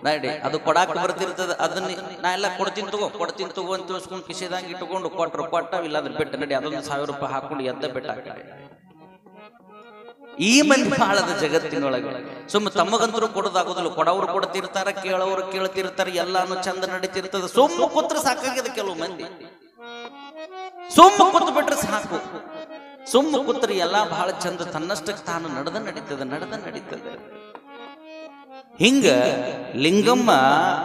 ನಡಿ. ಅದು ಕೊಡಾಕ ಬರ್ತಿರ್ತದ, ಅದನ್ನ ನಾ ಎಲ್ಲ ಕೊಡ್ತೀನಿ ತಗೋ ಅಂತ ತಿಳ್ಸ್ಕೊಂಡು ಕಿಶೆದಾಗ ಇಟ್ಕೊಂಡು ಕೊಟ್ಟ ಇಲ್ಲಾದ್ರೆ ಬೆಟ್ಟ ನಡಿ. ಅದೊಂದು 1,000 ರೂಪಾಯಿ ಹಾಕೊಂಡು ಎದ್ದ ಬೆಟ್ಟ ಹಾಕಿ ಈ ಮಂದಿ ಬಾಳದ ಜಗತ್ತಿನೊಳಗೆ. ಸುಮ್ಮ ತಮ್ಮಗಂತರೂ ಕೊಡೋದಾಗೋದಿಲ್ಲ. ಕೊಡವ್ರು ಕೊಡ್ತಿರ್ತಾರ, ಕೇಳೋರು ಕೇಳ್ತಿರ್ತಾರ, ಎಲ್ಲಾನು ಚಂದ ನಡೀತಿರ್ತದ. ಸುಮ್ಮ ಕೂತ್ರ ಸಾಕಾಗ್ಯದ. ಕೆಲವು ಮಂದಿ ಸುಮ್ಮ ಕೂತ್ ಬಿಟ್ರೆ ಸಾಕು. ಸುಮ್ಮ ಕೂತ್ರಿ ಎಲ್ಲಾ ಬಹಳ ಚಂದ ತನ್ನಷ್ಟಕ್ಕೆ ತಾನು ನಡೆದ ನಡೀತದೆ. ಹಿಂಗ ಲಿಂಗಮ್ಮ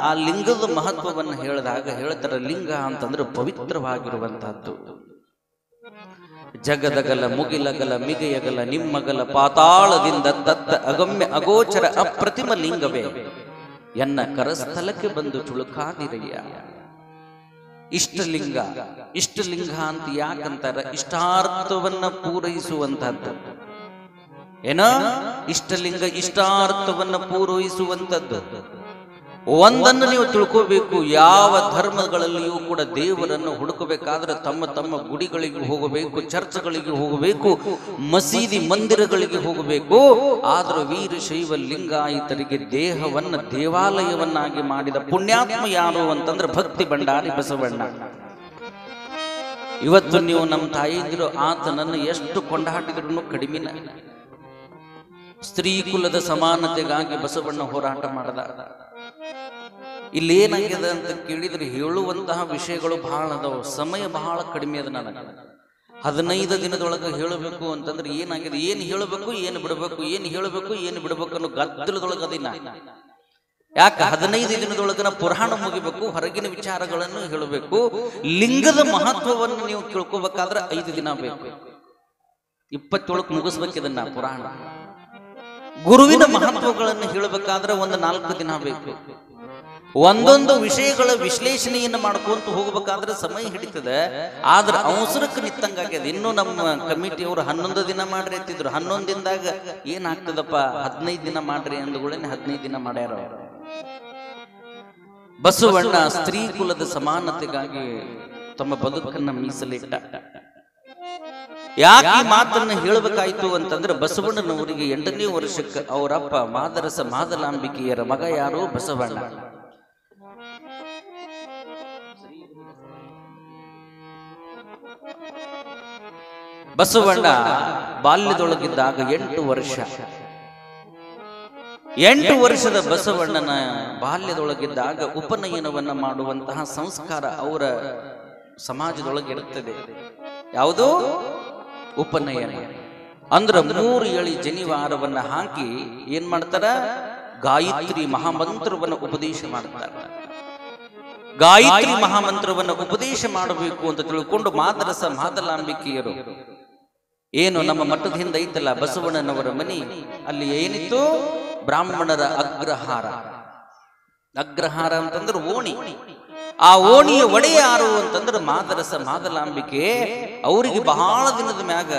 ಆ ಲಿಂಗದ ಮಹತ್ವವನ್ನು ಹೇಳಿದಾಗ ಹೇಳ್ತಾರ, ಲಿಂಗ ಅಂತಂದ್ರೆ ಪವಿತ್ರವಾಗಿರುವಂತಹದ್ದು. ಜಗದಗಲ ಮುಗಿಲಗಲ ಮಿಗೆಯಗಲ ನಿಮ್ಮಗಲ ಪಾತಾಳದಿಂದ ದತ್ತ ಅಗಮ್ಯ ಅಗೋಚರ ಅಪ್ರತಿಮ ಲಿಂಗವೇ ಎನ್ನ ಕರಸ್ಥಲಕ್ಕೆ ಬಂದು ಚುಳುಕಾದಿರಯ್ಯ. ಇಷ್ಟಲಿಂಗ ಅಂತ ಯಾಕಂತಾರ? ಇಷ್ಟಾರ್ಥವನ್ನ ಪೂರೈಸುವಂತಹದ್ದು. ಏನೋ ಇಷ್ಟಲಿಂಗ, ಇಷ್ಟಾರ್ಥವನ್ನ ಪೂರೈಸುವಂತದ್ದು. ಒಂದನ್ನು ನೀವು ತಿಳ್ಕೋಬೇಕು, ಯಾವ ಧರ್ಮಗಳಲ್ಲಿಯೂ ಕೂಡ ದೇವರನ್ನು ಹುಡುಕಬೇಕಾದ್ರೆ ತಮ್ಮ ಗುಡಿಗಳಿಗೆ ಹೋಗಬೇಕು, ಚರ್ಚ್ಗಳಿಗೆ ಹೋಗಬೇಕು, ಮಸೀದಿ ಮಂದಿರಗಳಿಗೆ ಹೋಗಬೇಕು. ಆದರೂ ವೀರಶೈವ ಲಿಂಗಾಯತರಿಗೆ ದೇಹವನ್ನು ದೇವಾಲಯವನ್ನಾಗಿ ಮಾಡಿದ ಪುಣ್ಯಾತ್ಮ ಯಾರು ಅಂತಂದ್ರೆ ಭಕ್ತಿ ಭಂಡಾರಿ ಬಸವಣ್ಣ. ಇವತ್ತು ನೀವು ನಮ್ಮ ತಾಯಿದಿರು ಆತನನ್ನು ಎಷ್ಟು ಕೊಂಡಾಡಿದ್ರು ಕಡಿಮೆನ. ಸ್ತ್ರೀ ಕುಲದ ಸಮಾನತೆಗಾಗಿ ಬಸವಣ್ಣ ಹೋರಾಟ ಮಾಡದ. ಇಲ್ಲೇನಾಗಿದೆ ಅಂತ ಕೇಳಿದ್ರೆ ಹೇಳುವಂತಹ ವಿಷಯಗಳು ಬಹಳ ಅದಾವ, ಸಮಯ ಬಹಳ ಕಡಿಮೆ ಅದ. ನನಗೆ 15 ದಿನದೊಳಗೆ ಹೇಳಬೇಕು ಅಂತಂದ್ರೆ ಏನಾಗಿದೆ, ಏನು ಹೇಳಬೇಕು, ಏನು ಬಿಡಬೇಕು, ಏನು ಹೇಳಬೇಕು, ಏನು ಬಿಡಬೇಕು ಅನ್ನೋ ಗದ್ದಲದೊಳಗದಿನ. ಯಾಕೆ 15 ದಿನದೊಳಗನ ಪುರಾಣ ಮುಗಿಬೇಕು, ಹೊರಗಿನ ವಿಚಾರಗಳನ್ನು ಹೇಳಬೇಕು. ಲಿಂಗದ ಮಹತ್ವವನ್ನು ನೀವು ತಿಳ್ಕೋಬೇಕಾದ್ರೆ 5 ದಿನ ಬೇಕು. 27 ಮುಗಿಸ್ಬೇಕಿದನ್ನ ಪುರಾಣ. ಗುರುವಿನ ಮಹತ್ವಗಳನ್ನು ಹೇಳಬೇಕಾದ್ರೆ 4 ದಿನ ಬೇಕು. ಒಂದೊಂದು ವಿಷಯಗಳ ವಿಶ್ಲೇಷಣೆಯನ್ನು ಮಾಡ್ಕೊಂತ ಹೋಗ್ಬೇಕಾದ್ರೆ ಸಮಯ ಹಿಡಿತದೆ. ಆದ್ರೆ ಅವಸರಕ್ಕೆ ನಿತ್ತಂಗಾಗ್ಯದ. ಇನ್ನು ನಮ್ಮ ಕಮಿಟಿಯವರು 11 ದಿನ ಮಾಡ್ರಿ ಅಂತಿದ್ರು. 11 ದಿನದಾಗ ಏನಾಗ್ತದಪ್ಪ, 15 ದಿನ ಮಾಡ್ರಿ ಅಂದುಗಳೇನೆ 15 ದಿನ ಮಾಡ್ಯಾರ. ಬಸವಣ್ಣ ಸ್ತ್ರೀ ಕುಲದ ಸಮಾನತೆಗಾಗಿ ತಮ್ಮ ಬದುಕನ್ನ ಮೀಸಲಿಟ್ಟ. ಯಾಕೆ ಈ ಮಾತನ್ನ ಹೇಳಬೇಕಾಯ್ತು ಅಂತಂದ್ರೆ, ಬಸವಣ್ಣನವರಿಗೆ 8ನೇ ವರ್ಷಕ್ಕೆ ಅವರಪ್ಪ ಮಾದರಸ ಮಾದಲಾಂಬಿಕೆಯರ ಮಗ ಯಾರು? ಬಸವಣ್ಣ. ಬಸವಣ್ಣ ಬಾಲ್ಯದೊಳಗಿದ್ದಾಗ 8 ವರ್ಷ. 8 ವರ್ಷದ ಬಸವಣ್ಣನ ಬಾಲ್ಯದೊಳಗಿದ್ದಾಗ ಉಪನಯನವನ್ನ ಮಾಡುವಂತಹ ಸಂಸ್ಕಾರ ಅವರ ಸಮಾಜದೊಳಗೆ ಇರುತ್ತದೆ. ಯಾವುದು? ಉಪನಯನ. ಅಂದ್ರ 3 ಎಳಿ ಜನಿವಾರವನ್ನ ಹಾಕಿ ಏನ್ ಮಾಡ್ತಾರ? ಗಾಯತ್ರಿ ಮಹಾಮಂತ್ರವನ್ನ ಉಪದೇಶ ಮಾಡ್ತಾರ. ಗಾಯತ್ರಿ ಮಹಾಮಂತ್ರವನ್ನ ಉಪದೇಶ ಮಾಡಬೇಕು ಅಂತ ತಿಳ್ಕೊಂಡು ಮಾದರಸ ಮಾದಲಾಂಬಿಕೆಯರು ಏನು ನಮ್ಮ ಮಠದ ಹಿಂದೆ ಐತಲ್ಲ ಬಸವಣ್ಣನವರ ಮನಿ, ಅಲ್ಲಿ ಏನಿತ್ತು? ಬ್ರಾಹ್ಮಣರ ಅಗ್ರಹಾರ. ಅಗ್ರಹಾರ ಅಂತಂದ್ರೆ ಓಣಿ. ಆ ಓಣಿಯ ಒಡೆಯ ಯಾರು ಅಂತಂದ್ರೆ ಮಾದರಸ ಮಾದಲಾಂಬಿಕೆ. ಅವರಿಗೆ ಬಹಳ ದಿನದ ಮ್ಯಾಗ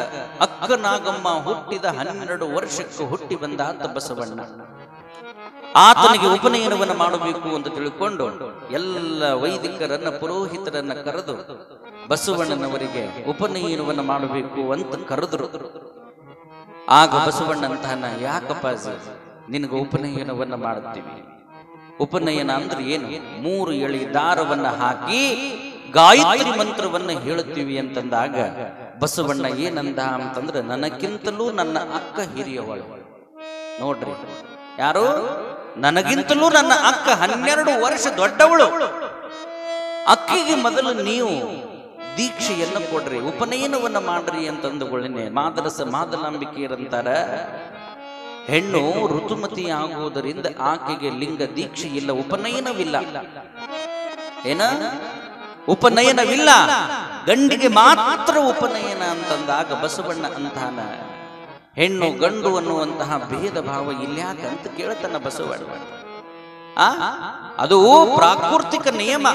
ಅಕ್ಕ ನಾಗಮ್ಮ ಹುಟ್ಟಿದ 12 ವರ್ಷಕ್ಕೆ ಹುಟ್ಟಿ ಬಂದ ಆತ ಬಸವಣ್ಣ. ಆತನಿಗೆ ಉಪನಯನವನ್ನು ಮಾಡಬೇಕು ಅಂತ ತಿಳ್ಕೊಂಡು ಎಲ್ಲ ವೈದಿಕರನ್ನ ಪುರೋಹಿತರನ್ನ ಕರೆದು ಬಸವಣ್ಣನವರಿಗೆ ಉಪನಯನವನ್ನು ಮಾಡಬೇಕು ಅಂತ ಕರೆದ್ರು. ಆಗ ಬಸವಣ್ಣ ಅಂತಾನ, ಯಾಕಪ್ಪ ನಿನಗೆ ಉಪನಯನವನ್ನ ಮಾಡುತ್ತೀವಿ. ಉಪನಯನ ಅಂದ್ರೆ ಏನು? 3 ಎಳಿ ದಾರವನ್ನ ಹಾಕಿ ಗಾಯತ್ರಿ ಮಂತ್ರವನ್ನ ಹೇಳುತ್ತೀವಿ ಅಂತಂದಾಗ ಬಸವಣ್ಣ ಏನಂದ ಅಂತಂದ್ರೆ, ನನಗಿಂತಲೂ ನನ್ನ ಅಕ್ಕ ಹಿರಿಯವಳು. ನೋಡ್ರಿ, ಯಾರು? ನನಗಿಂತಲೂ ನನ್ನ ಅಕ್ಕ 12 ವರ್ಷ ದೊಡ್ಡವಳು. ಅಕ್ಕಿಗೆ ಮೊದಲು ನೀವು ದೀಕ್ಷೆಯನ್ನು ಕೊಡ್ರಿ, ಉಪನಯನವನ್ನ ಮಾಡ್ರಿ ಅಂತಂದುಕೊಳ್ಳೇನೆ. ಮಾದರಸ ಮಾದಲಾಂಬಿಕೆಯರಂತಾರ, ಹೆಣ್ಣು ಋತುಮತಿ ಆಗುವುದರಿಂದ ಆಕೆಗೆ ಲಿಂಗ ದೀಕ್ಷೆ ಇಲ್ಲ, ಉಪನಯನವಿಲ್ಲ. ಏನ? ಉಪನಯನವಿಲ್ಲ, ಗಂಡಿಗೆ ಮಾತ್ರ ಉಪನಯನ ಅಂತಂದಾಗ ಬಸವಣ್ಣ ಅಂತಾನ, ಹೆಣ್ಣು ಗಂಡು ಅನ್ನುವಂತಹ ಭೇದ ಭಾವ ಇಲ್ಯಾಕ ಅಂತ ಕೇಳ್ತಾನ ಬಸವಣ್ಣ. ಅದು ಪ್ರಾಕೃತಿಕ ನಿಯಮ,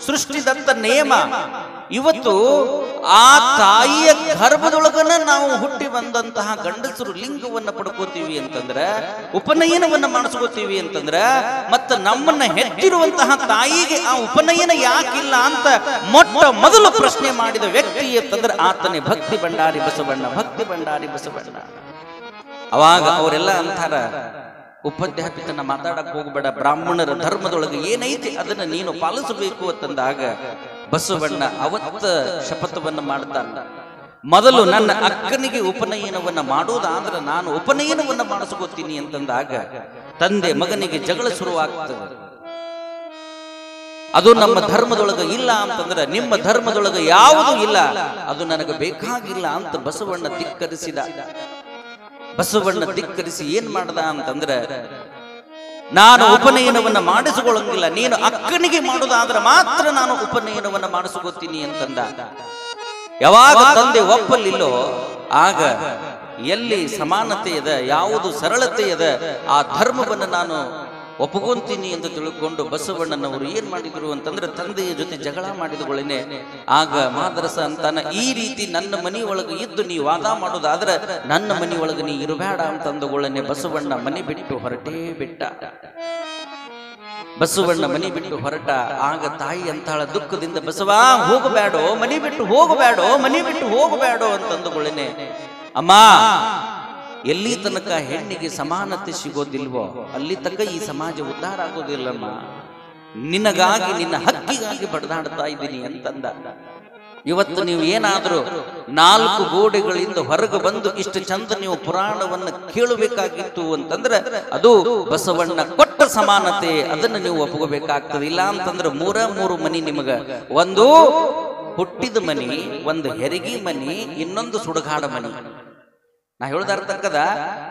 ಸೃಷ್ಟಿದತ್ತ ನಿಯಮ. ಇವತ್ತು ಆ ತಾಯಿಯ ಗರ್ಭದೊಳಗನ ನಾವು ಹುಟ್ಟಿ ಬಂದಂತಹ ಗಂಡಸರು ಲಿಂಗವನ್ನ ಪಡ್ಕೋತೀವಿ ಅಂತಂದ್ರ, ಉಪನಯನವನ್ನ ಮಾಡಿಸ್ಕೋತೀವಿ ಅಂತಂದ್ರ, ಮತ್ತ ನಮ್ಮನ್ನ ಹೆತ್ತಿರುವಂತಹ ತಾಯಿಗೆ ಆ ಉಪನಯನ ಯಾಕಿಲ್ಲ ಅಂತ ಮೊಟ್ಟ ಮೊದಲು ಪ್ರಶ್ನೆ ಮಾಡಿದ ವ್ಯಕ್ತಿ ಅಂತಂದ್ರೆ ಆತನೇ ಭಕ್ತಿ ಭಂಡಾರಿ ಬಸವಣ್ಣ. ಭಕ್ತಿ ಭಂಡಾರಿ ಬಸವಣ್ಣ. ಅವಾಗ ಅವರೆಲ್ಲ ಅಂತಾರ, ಉಪಾಧ್ಯಾಪಿತನ ಮಾತಾಡಕ್ ಹೋಗ್ಬೇಡ, ಬ್ರಾಹ್ಮಣರ ಧರ್ಮದೊಳಗೆ ಏನೈತಿ ಅದನ್ನ ನೀನು ಪಾಲಿಸಬೇಕು ಅಂತಂದಾಗ ಬಸವಣ್ಣ ಅವತ್ತ ಶಪಥವನ್ನ ಮಾಡ್ತಾನ, ಮೊದಲು ನನ್ನ ಅಕ್ಕನಿಗೆ ಉಪನಯನವನ್ನ ಮಾಡುವುದಾದ್ರೆ ನಾನು ಉಪನಯನವನ್ನ ಮಾಡಿಸ್ಕೋತೀನಿ ಅಂತಂದಾಗ ತಂದೆ ಮಗನಿಗೆ ಜಗಳ ಶುರುವಾಗ್ತದೆ. ಅದು ನಮ್ಮ ಧರ್ಮದೊಳಗೆ ಇಲ್ಲ ಅಂತಂದ್ರೆ, ನಿಮ್ಮ ಧರ್ಮದೊಳಗೆ ಯಾವುದೂ ಇಲ್ಲ, ಅದು ನನಗೆ ಬೇಕಾಗಿಲ್ಲ ಅಂತ ಬಸವಣ್ಣ ಧಿಕ್ಕರಿಸಿದ. ಬಸವಣ್ಣ ಧಿಕ್ಕರಿಸಿ ಏನ್ ಮಾಡ್ದ ಅಂತಂದ್ರೆ, ನಾನು ಉಪನಯನವನ್ನ ಮಾಡಿಸಿಕೊಳ್ಳಂಗಿಲ್ಲ, ನೀನು ಅಕ್ಕನಿಗೆ ಮಾಡುವುದಾದ್ರೆ ಮಾತ್ರ ನಾನು ಉಪನಯನವನ್ನ ಮಾಡಿಸ್ಕೋತೀನಿ ಅಂತಂದ. ಯಾವಾಗ ತಂದೆ ಒಪ್ಪಲಿಲ್ಲೋ ಆಗ ಎಲ್ಲಿ ಸಮಾನತೆ ಇದೆ, ಯಾವುದು ಸರಳತೆ ಇದೆ, ಆ ಧರ್ಮವನ್ನು ನಾನು ಒಪ್ಪುಕೊಂತೀನಿ ಎಂದು ತಿಳ್ಕೊಂಡು ಬಸವಣ್ಣನವರು ಏನ್ ಮಾಡಿದ್ರು ಅಂತಂದ್ರೆ, ತಂದೆಯ ಜೊತೆ ಜಗಳ ಮಾಡಿದಗಳೇನೆ. ಆಗ ಮಾದರಸ ಅಂತಾನ, ಈ ರೀತಿ ನನ್ನ ಮನೆಯೊಳಗೆ ಇದ್ದು ನೀ ವಾದ ಮಾಡೋದಾದ್ರೆ ನನ್ನ ಮನೆಯೊಳಗೆ ನೀ ಇರಬೇಡ ಅಂತಂದುಗಳೇನೆ ಬಸವಣ್ಣ ಮನೆ ಬಿಟ್ಟು ಹೊರಟೇ ಬಿಟ್ಟ. ಬಸವಣ್ಣ ಮನೆ ಬಿಟ್ಟು ಹೊರಟ. ಆಗ ತಾಯಿ ಅಂತಾಳ ದುಃಖದಿಂದ, ಬಸವ ಹೋಗಬೇಡೋ, ಮನೆ ಬಿಟ್ಟು ಹೋಗಬೇಡೋ, ಮನೆ ಬಿಟ್ಟು ಹೋಗಬೇಡೋ ಅಂತಂದುಗಳೇನೆ. ಅಮ್ಮ, ಎಲ್ಲಿ ತನಕ ಹೆಣ್ಣಿಗೆ ಸಮಾನತೆ ಸಿಗೋದಿಲ್ವೋ ಅಲ್ಲಿ ತನಕ ಈ ಸಮಾಜ ಉದ್ಧಾರ ಆಗೋದಿಲ್ಲಮ್ಮ. ನಿನಗಾಗಿ, ನಿನ್ನ ಹಕ್ಕಿಗಾಗಿ ಬಡದಾಡ್ತಾ ಇದ್ದೀನಿ ಅಂತಂದ. ಇವತ್ತು ನೀವು ಏನಾದ್ರೂ 4 ಗೋಡೆಗಳಿಂದ ಹೊರಗೆ ಬಂದು ಇಷ್ಟು ಚಂದ ನೀವು ಪುರಾಣವನ್ನು ಕೇಳಬೇಕಾಗಿತ್ತು ಅಂತಂದ್ರೆ ಅದು ಬಸವಣ್ಣ ಕೊಟ್ಟ ಸಮಾನತೆ, ಅದನ್ನು ನೀವು ಒಪ್ಕೋಬೇಕಾಗ್ತದೆ. ಇಲ್ಲ ಅಂತಂದ್ರೆ 3 ಮನಿ ನಿಮಗ, ಒಂದು ಹುಟ್ಟಿದ ಮನಿ, ಒಂದು ಹೆರಿಗೆ ಮನಿ, ಇನ್ನೊಂದು ಸುಡಗಾಡ ಮನಿ. ನಾ ಹೇಳ್ದಾರ್ತಕ್ಕದ,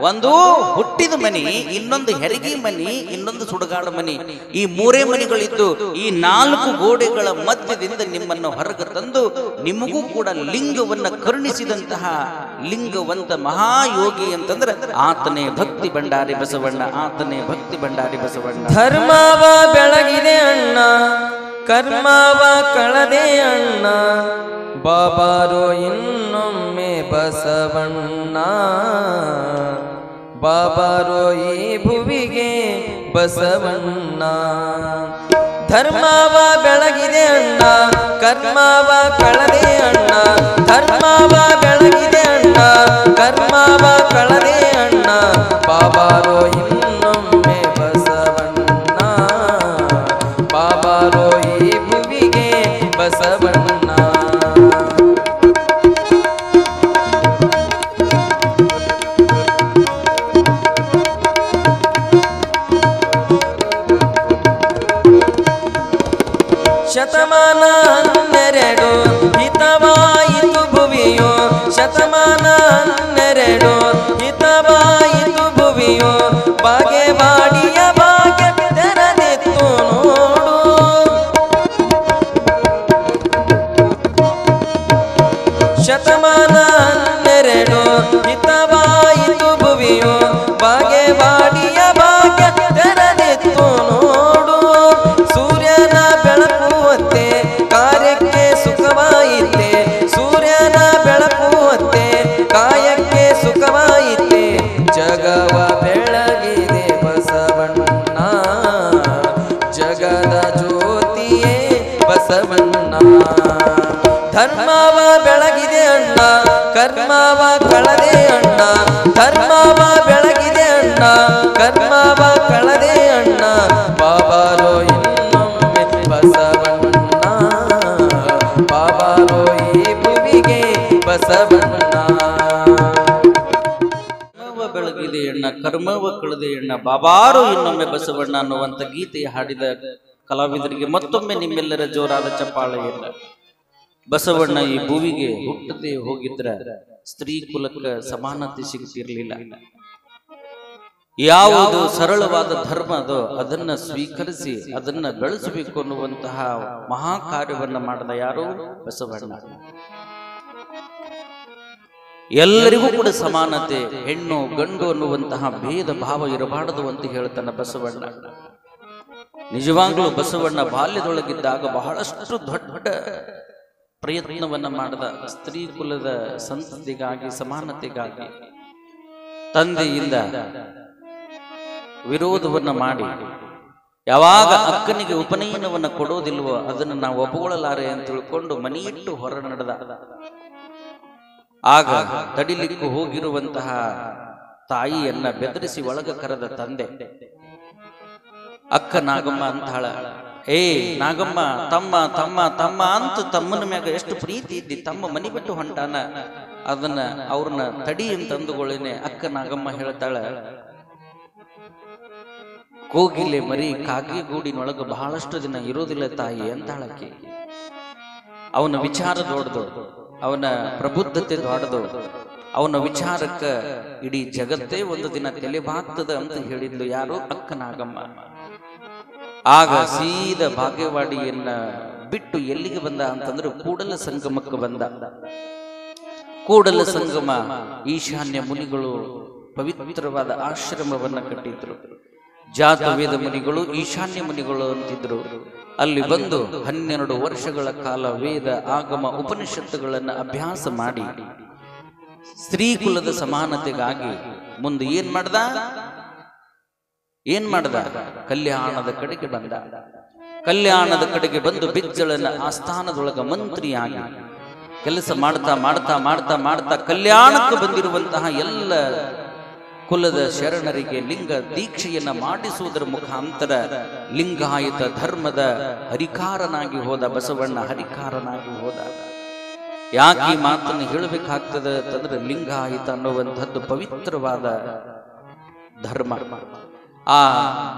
ಒಂದು ಹುಟ್ಟಿದ ಮನಿ, ಇನ್ನೊಂದು ಹೆರಿಗೆ ಮನಿ, ಇನ್ನೊಂದು ಸುಡಗಾಡ ಮನಿ. ಈ 3 ಮನಿಗಳಿದ್ದು ಈ 4 ಗೋಡೆಗಳ ಮಧ್ಯದಿಂದ ನಿಮ್ಮನ್ನು ಹೊರಗೆ ತಂದು ನಿಮಗೂ ಕೂಡ ಲಿಂಗವನ್ನ ಕರುಣಿಸಿದಂತಹ ಲಿಂಗವಂತ ಮಹಾಯೋಗಿ ಅಂತಂದ್ರೆ ಆತನೇ ಭಕ್ತಿ ಭಂಡಾರಿ ಬಸವಣ್ಣ. ಆತನೇ ಭಕ್ತಿ ಭಂಡಾರಿ ಬಸವಣ್ಣ. ಧರ್ಮವ ಬೆಳಗಿದೆ ಅಣ್ಣ, ಕರ್ಮವ ಕಳದೆ ಅಣ್ಣ, ಬಾಬಾರೋ ಇನ್ನೊಮ್ಮೆ ಬಸವಣ್ಣ, ಬಾಬಾರೋ ಈ ಭುವಿಗೆ ಬಸವಣ್ಣ. ಧರ್ಮವ ಬೆಳಗಿದೆ ಅಣ್ಣ, ಕರ್ಮವ ಕಳದೆ ಅಣ್ಣ, ಧರ್ಮವ ಬೆಳಗಿದೆ ಅಣ್ಣ, ಕರ್ಮವ ಕಳದೆ ಅಣ್ಣ, ಬಾಬಾರೋ ಇನ್ನೊಮ್ಮೆ ಬಸವಣ್ಣ, ಬಾಬಾರೋ ಈ ಭುವಿಗೆ ಬಸವಣ್ಣ. ಶತಮಾನ 12 ಶತಮಾನ 12 ಹಿತವಾಯಿತು ಭುವಿಯು ಬಾಗೇವಾಡಿಯ ಭಾಗ್ಯ ತೆರೆದಿತ್ತು ನೋಡು ಸೂರ್ಯನ ಬೆಳಕುವಂತೆ ಕಾರ್ಯಕ್ಕೆ ಸುಖವಾಯಿತೆ ಸೂರ್ಯನ ಬೆಳಕುವಂತೆ ಕಾಯಕ್ಕೆ ಸುಖವಾಯಿತೆ ಜಗವ ಬೆಳಗಿದೆ ಬಸವಣ್ಣ ಜಗದ ಜ್ಯೋತಿಯೇ ಬಸವಣ್ಣ ಧರ್ಮವ ಬೆಳಗಿದೆ ಅಣ್ಣ ಕರ್ಮವ ಕಳದೆ ಅಣ್ಣ ಧರ್ಮವ ಬೆಳಗಿದೆ ಅಣ್ಣ ಕರ್ಮವ ಕಳದೆ ಅಣ್ಣ ಬಾಬಾರೋ ಇನ್ನೊಮ್ಮೆ ಬಸವಣ್ಣ ಬಾಬಾರೋ ಈ ಭುವಿಗೆ ಬಸವಣ್ಣ ಬೆಳಗಿದೆ ಎಣ್ಣ ಕರ್ಮವ ಕಳೆದೆ ಎಣ್ಣ ಬಾಬಾರು ಇನ್ನೊಮ್ಮೆ ಬಸವಣ್ಣ ಅನ್ನುವಂತ ಗೀತೆ ಹಾಡಿದ ಕಲಾವಿದರಿಗೆ ಮತ್ತೊಮ್ಮೆ ನಿಮ್ಮೆಲ್ಲರ ಜೋರಾದ ಚಪ್ಪಾಳೆಯಲ್ಲ. ಬಸವಣ್ಣ ಈ ಭೂವಿಗೆ ಹುಟ್ಟದೆ ಹೋಗಿದ್ರ ಸ್ತ್ರೀ ಕುಲಕ್ಕೆ ಸಮಾನತೆ ಸಿಗ್ತಿರ್ಲಿಲ್ಲ. ಯಾವುದು ಸರಳವಾದ ಧರ್ಮ ಅದೋ ಅದನ್ನ ಸ್ವೀಕರಿಸಿ ಅದನ್ನ ಬೆಳೆಸಬೇಕು ಅನ್ನುವಂತಹ ಮಹಾ ಕಾರ್ಯವನ್ನ ಮಾಡಿದ ಯಾರು ಬಸವಣ್ಣ. ಎಲ್ಲರಿಗೂ ಕೂಡ ಸಮಾನತೆ ಹೆಣ್ಣು ಗಂಡು ಅನ್ನುವಂತಹ ಭೇದ ಭಾವ ಇರಬಾರದು ಅಂತ ಹೇಳ್ತಾನೆ ಬಸವಣ್ಣ. ನಿಜವಾಗ್ಲೂ ಬಸವಣ್ಣ ಬಾಲ್ಯದೊಳಗಿದ್ದಾಗ ಬಹಳಷ್ಟು ದೊಡ್ಡ ಪ್ರಯತ್ನವನ್ನ ಮಾಡಿದ ಸ್ತ್ರೀ ಕುಲದ ಸಂತತಿಗಾಗಿ ಸಮಾನತೆಗಾಗಿ. ತಂದೆಯಿಂದ ವಿರೋಧವನ್ನ ಮಾಡಿ ಯಾವಾಗ ಅಕ್ಕನಿಗೆ ಉಪನಯನವನ್ನ ಕೊಡೋದಿಲ್ವೋ ಅದನ್ನು ನಾವು ಒಪ್ಪಿಕೊಳ್ಳಲಾರೆ ಅಂತ ತಿಳ್ಕೊಂಡು ಮನೆಯಿಟ್ಟು ಹೊರ ನಡೆದ. ಆಗ ತಡಿಲಿಕ್ಕೂ ಹೋಗಿರುವಂತಹ ತಾಯಿಯನ್ನ ಬೆದರಿಸಿ ಒಳಗ ಕರೆದ ತಂದೆ. ಅಕ್ಕ ನಾಗಮ್ಮ ಅಂತಾಳ, ಏ ನಾಗಮ್ಮ ತಮ್ಮ ತಮ್ಮ ತಮ್ಮ ಅಂತ ತಮ್ಮನ ಮ್ಯಾಗ ಎಷ್ಟು ಪ್ರೀತಿ ಇದ್ದಿ, ತಮ್ಮ ಮನಿ ಬಿಟ್ಟು ಹೊಂಟಾನ, ಅದನ್ನ ಅವ್ರನ್ನ ತಡಿ ಅಂತ ಅಂದುಕೊಳ್ಳೇನೆ. ಅಕ್ಕ ನಾಗಮ್ಮ ಹೇಳ್ತಾಳ, ಕೋಗಿಲೆ ಮರಿ ಕಾಗಿ ಗೂಡಿನೊಳಗ ಬಹಳಷ್ಟು ದಿನ ಇರೋದಿಲ್ಲ ತಾಯಿ ಅಂತಾಳಕ್ಕೆ. ಅವನ ವಿಚಾರ ದೊಡ್ಡದು, ಅವನ ಪ್ರಬುದ್ಧತೆ ದೊಡ್ಡದು, ಅವನ ವಿಚಾರಕ್ಕ ಇಡೀ ಜಗತ್ತೇ ಒಂದು ದಿನ ತಲೆಬಾಗ್ತದ ಅಂತ ಹೇಳಿದ್ಲು ಯಾರು? ಅಕ್ಕ ನಾಗಮ್ಮ. ಆಗ ಸೀದಾ ಬಾಗೇವಾಡಿಯನ್ನ ಬಿಟ್ಟು ಎಲ್ಲಿಗೆ ಬಂದ ಅಂತಂದ್ರೆ ಕೂಡಲ ಸಂಗಮಕ್ಕೆ ಬಂದ. ಕೂಡಲ ಸಂಗಮ ಈಶಾನ್ಯ ಮುನಿಗಳು ಪವಿತ್ರವಾದ ಆಶ್ರಮವನ್ನ ಕಟ್ಟಿದ್ರು. ಜಾತವೇದ ಮುನಿಗಳು ಈಶಾನ್ಯ ಮುನಿಗಳು ಅಂತಿದ್ರು. ಅಲ್ಲಿ ಬಂದು 12 ವರ್ಷಗಳ ಕಾಲ ವೇದ ಆಗಮ ಉಪನಿಷತ್ತುಗಳನ್ನ ಅಭ್ಯಾಸ ಮಾಡಿ ಸ್ತ್ರೀ ಕುಲದ ಸಮಾನತೆಗಾಗಿ ಮುಂದೆ ಏನ್ ಮಾಡ್ದ? ಕಲ್ಯಾಣದ ಕಡೆಗೆ ಬಂದ. ಕಲ್ಯಾಣದ ಕಡೆಗೆ ಬಂದು ಬಿಜ್ಜಳನ ಆಸ್ಥಾನದೊಳಗ ಮಂತ್ರಿಯಾಗಿ ಕೆಲಸ ಮಾಡ್ತಾ ಮಾಡ್ತಾ ಮಾಡ್ತಾ ಮಾಡ್ತಾ ಕಲ್ಯಾಣಕ್ಕೆ ಬಂದಿರುವಂತಹ ಎಲ್ಲ ಕುಲದ ಶರಣರಿಗೆ ಲಿಂಗ ದೀಕ್ಷೆಯನ್ನ ಮಾಡಿಸುವುದರ ಮುಖಾಂತರ ಲಿಂಗಾಯತ ಧರ್ಮದ ಹರಿಕಾರನಾಗಿ ಹೋದ ಬಸವಣ್ಣ. ಹರಿಕಾರನಾಗಿ ಹೋದ. ಯಾಕೆ ಈ ಮಾತನ್ನು ಹೇಳಬೇಕಾಗ್ತದೆ ಅಂತಂದ್ರೆ ಲಿಂಗಾಯತ ಅನ್ನುವಂಥದ್ದು ಪವಿತ್ರವಾದ ಧರ್ಮ. ಆ